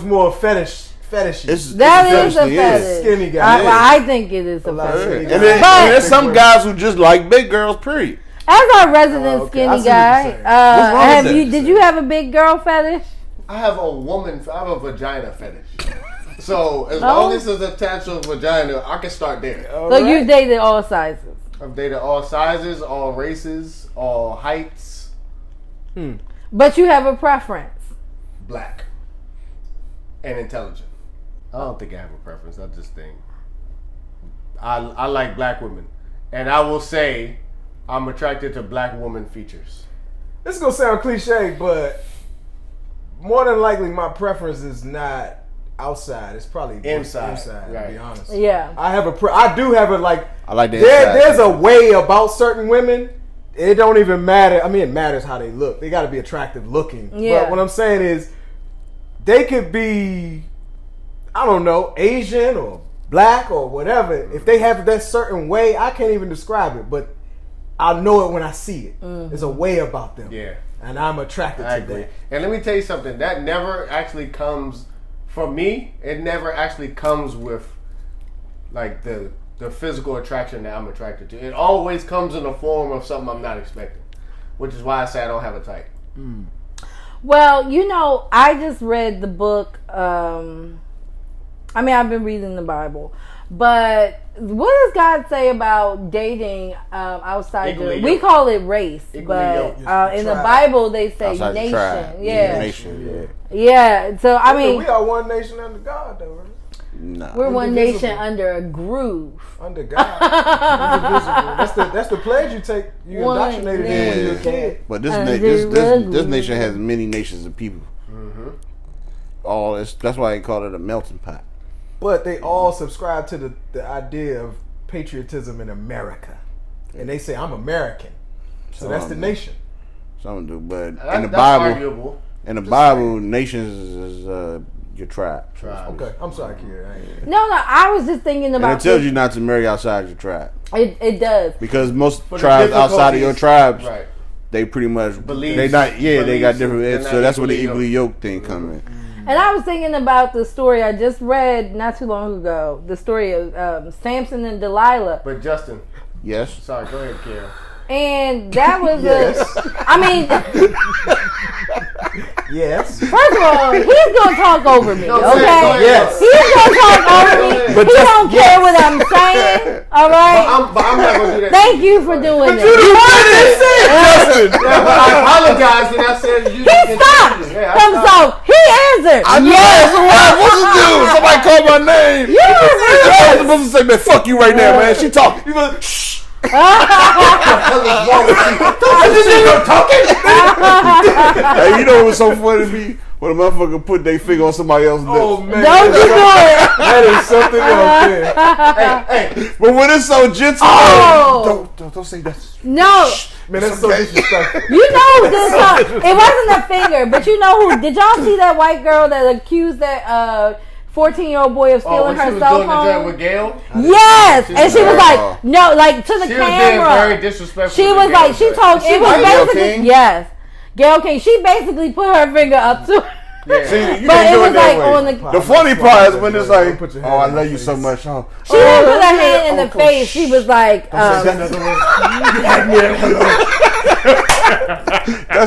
more fetishy. That is a fetish. Skinny guy. I think it is a fetish. And there's some guys who just like big girls, period. As our resident skinny guy, did you have a big girl fetish? I have a vagina fetish. So as long as it's attached to a vagina, I can start there. So you dated all sizes? I've dated all sizes, all races, all heights. But you have a preference? Black. And intelligent. I don't think I have a preference. I just think I like black women. And I will say I'm attracted to black woman features. this is gonna sound cliche, but more than likely, my preference is not outside. It's probably inside. Right. To be honest. Yeah. I do have a like. I like that. There's a way about certain women. It don't even matter. I mean, it matters how they look. They got to be attractive looking. Yeah. But what I'm saying is, they could be, I don't know, Asian or black or whatever. If they have that certain way, I can't even describe it, but I know it when I see it. There's a way about them. Yeah. And I'm attracted to agree. that. And let me tell you something. That never actually comes, for me, it never actually comes with like the physical attraction that I'm attracted to. It always comes in the form of something I'm not expecting, which is why I say I don't have a type. Well, you know, I just read the book. I mean, I've been reading the Bible, but what does God say about dating outside? We call it race, but in the Bible they say outside nation. Nation. Yeah. So I mean, we are one nation under God, though. Right? Nah. We're one nation under a groove. Under God. Indivisible. That's the pledge you take. You indoctrinated in when you're a kid. But this nation has many nations of people. That's why they call it a melting pot. But they all subscribe to the idea of patriotism in America. And they say, I'm American. So that's the nation. Some do, but in the Bible, nations is your tribe. Okay, I'm sorry, Kiera. No, I was just thinking about. And it tells you not to marry outside your tribe. It does, because most tribes outside of your tribes, they pretty much believe they not. Yeah, they got different. So that's where the equally yoked thing come in. And I was thinking about the story I just read not too long ago. The story of Samson and Delilah. But Justin. Yes. Sorry, go ahead, Kara. And that was Yes. First of all, he's gonna talk over me, okay? Yes. He's gonna talk over me. But he don't care what I'm saying. All right. But I'm not gonna do that. Thank you for doing that. You didn't say it, Justin. I apologize, and I said you. He stopped himself. He answered. I know that's what I was supposed to do. Somebody called my name. I was supposed to say, man, fuck you right now, man. She talking. You like, shh. Hey, you know what's so funny to me? When a motherfucker put their finger on somebody else's neck. Oh, man. Don't you do it. That is something else, hey. But when it's so gentle, don't say that. No. Man, that's so disrespectful. You know this. It wasn't a finger, but you know who? Did y'all see that white girl that accused that 14-year-old boy of stealing her cell phone? With Gayle? Yes, and she was like, no, like to the camera. She was being very disrespectful. She was like, she told, it was basically, yes, Gayle King. She basically put her finger up to her. Yeah. See, but it was like on the funny part is when it's like, oh, I love you so much. Oh. She didn't put her hand in the face. She was like, that's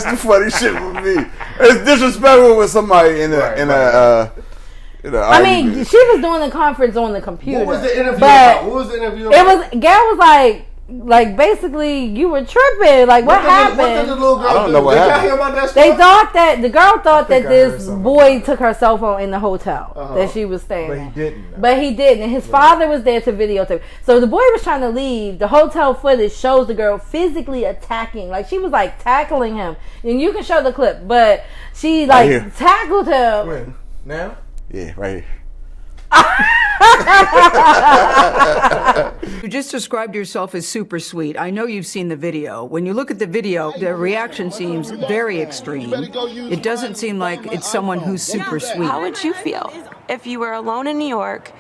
the funny shit with me. It's disrespectful with somebody in a I mean, she was doing the conference on the computer. What was the interview about? What was the interview about? It was, Gayle was like basically you were tripping. Like what happened? What did the little girl I don't know what happened. Hear about that story? They thought that the girl thought that this boy took her cell phone in the hotel that she was staying But at. he didn't. But he didn't. And his father was there to videotape. So the boy was trying to leave. The hotel footage shows the girl physically attacking. Like she was like tackling him. And you can show the clip. But she like tackled him. Wait, now? Yeah, right here. You just described yourself as super sweet. I know you've seen the video. When you look at the video, the reaction seems very extreme. It doesn't seem like it's someone who's super sweet. How would you feel if you were alone in New York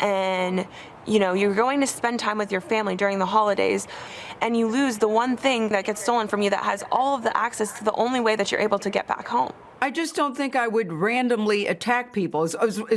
and, you know, you're going to spend time with your family during the holidays and you lose the one thing that gets stolen from you that has all of the access to the only way that you're able to get back home? I just don't think I would randomly attack people, is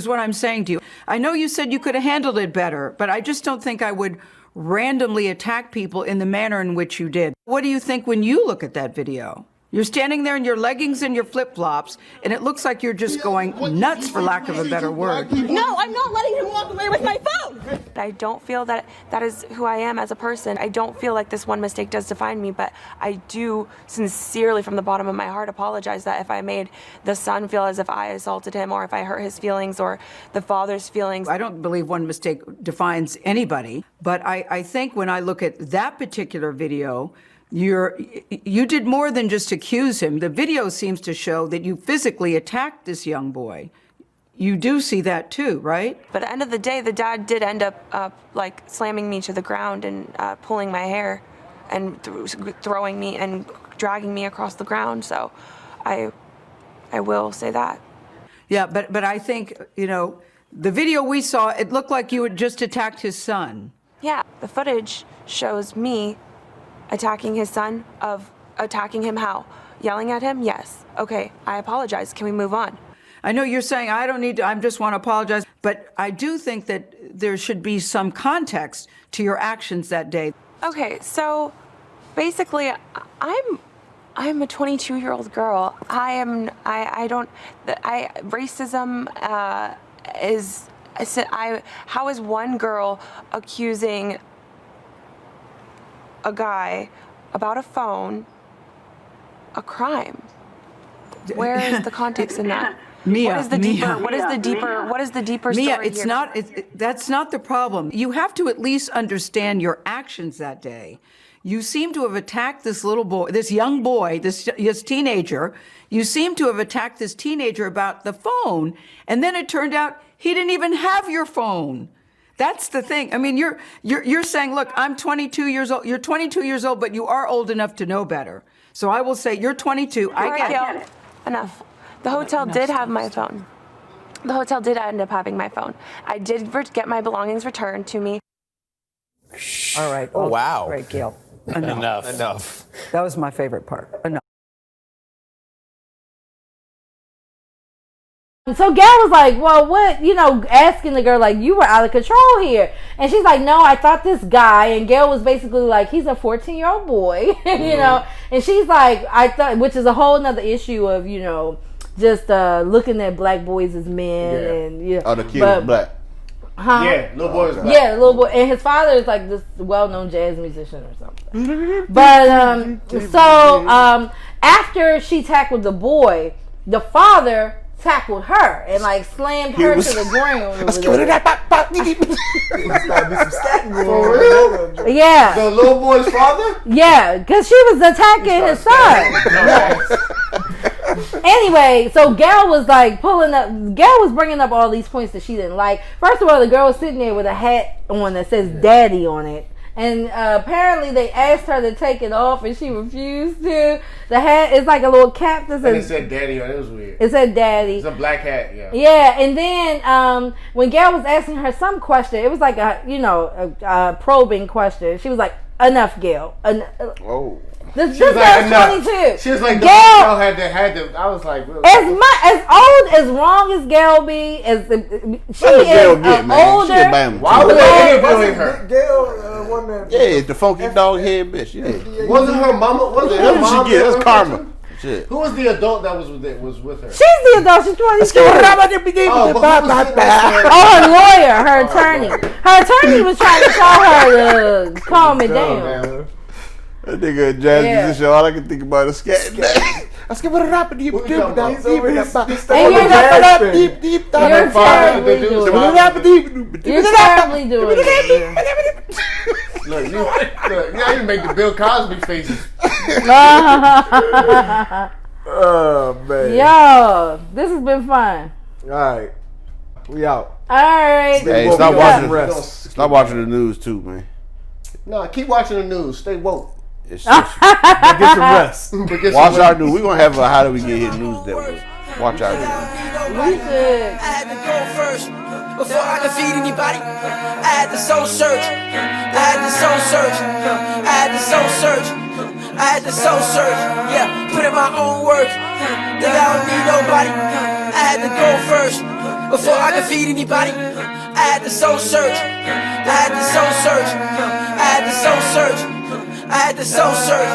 what I'm saying to you. I know you said you could have handled it better, but I just don't think I would randomly attack people in the manner in which you did. What do you think when you look at that video? You're standing there in your leggings and your flip-flops, and it looks like you're just going nuts, for lack of a better word. No, I'm not letting him walk away with my phone! I don't feel that that is who I am as a person. I don't feel like this one mistake does define me, but I do sincerely, from the bottom of my heart, apologize that if I made the son feel as if I assaulted him, or if I hurt his feelings, or the father's feelings. I don't believe one mistake defines anybody, but I think when I look at that particular video, You did more than just accuse him. The video seems to show that you physically attacked this young boy. You do see that too, right? But at the end of the day, the dad did end up like slamming me to the ground and pulling my hair and throwing me and dragging me across the ground. So I will say that. Yeah, but I think, the video we saw, it looked like you had just attacked his son. Yeah, the footage shows me attacking his son. Attacking him how? Yelling at him? Yes. Okay, I apologize. Can we move on? I know you're saying I don't need to, I just want to apologize, but I do think that there should be some context to your actions that day. Okay, so basically, I'm a 22-year-old girl. Racism how is one girl accusing a guy about a phone a crime? Where is the context in that? Mia, what is the deeper Mia, story it's here? not, that's not the problem. You have to at least understand your actions that day. You seem to have attacked this little boy, this young boy, this teenager. You seem to have attacked this teenager about the phone, and then it turned out he didn't even have your phone. That's the thing. I mean, you're saying, look, I'm 22 years old. You're 22 years old, but you are old enough to know better. So I will say you're 22. I get it. Enough. The hotel did have my phone. The hotel did end up having my phone. I did get my belongings returned to me. All right. Oh, wow. All right, Gayle. Enough. That was my favorite part. Enough. So Gayle was like, well, what, asking the girl, like, you were out of control here. And she's like, no, I thought this guy, and Gayle was basically like, he's a 14-year-old boy, and she's like, I thought, which is a whole nother issue of, just looking at black boys as men, and, Oh, the kid was black. Huh? Yeah, little boy was black. Yeah, little boy, and his father is like this well-known jazz musician or something. But, after she tackled the boy, the father tackled her and like slammed her to the ground. Yeah. The little boy's father? Yeah, because she was attacking his son. Anyway, so Gayle was like Gayle was bringing up all these points that she didn't like. First of all, the girl was sitting there with a hat on that says daddy on it. And apparently they asked her to take it off and she refused to. The hat is like a little cap that says... And it said daddy on it. It was weird. It said daddy. It's a black hat, yeah. Yeah, and then when Gayle was asking her some question, it was like a probing question. She was like, enough, Gayle. Oh. This girl's 22. She was like, the Gayle girl had to. I was like, really? As old, as wrong as Gayle be, she is older. Why would they interviewing her? Gayle won that. Yeah, the funky dog head bitch. Yeah. Wasn't her mama? Was it her mom? That's karma. Shit. Who was the adult that was with her? She's the adult. She's 22. Her lawyer, her attorney. Her attorney was trying to tell her to calm it down. That nigga a jazz musician, all I can think about is scat. Let's give it a rap deep. You're terribly doing it. You're terribly doing it. Look, now you make the Bill Cosby faces. Oh, man. Yo, this has been fun. All right. We out. All right. Hey, stop watching the news too, man. No, keep watching the news. Stay woke. It's just, get some rest. Watch our news. We're going to have a How Do We Get Hit news that was. Watch our news. We should. I had to go first before I could feed anybody. I had to soul search. I had to soul search. I had to soul search. I had to soul search. Yeah, put in my own work. Think I don't need nobody. I had to go first before I could feed anybody. I had to soul search. I had to soul search. I had to soul search. I had to soul search.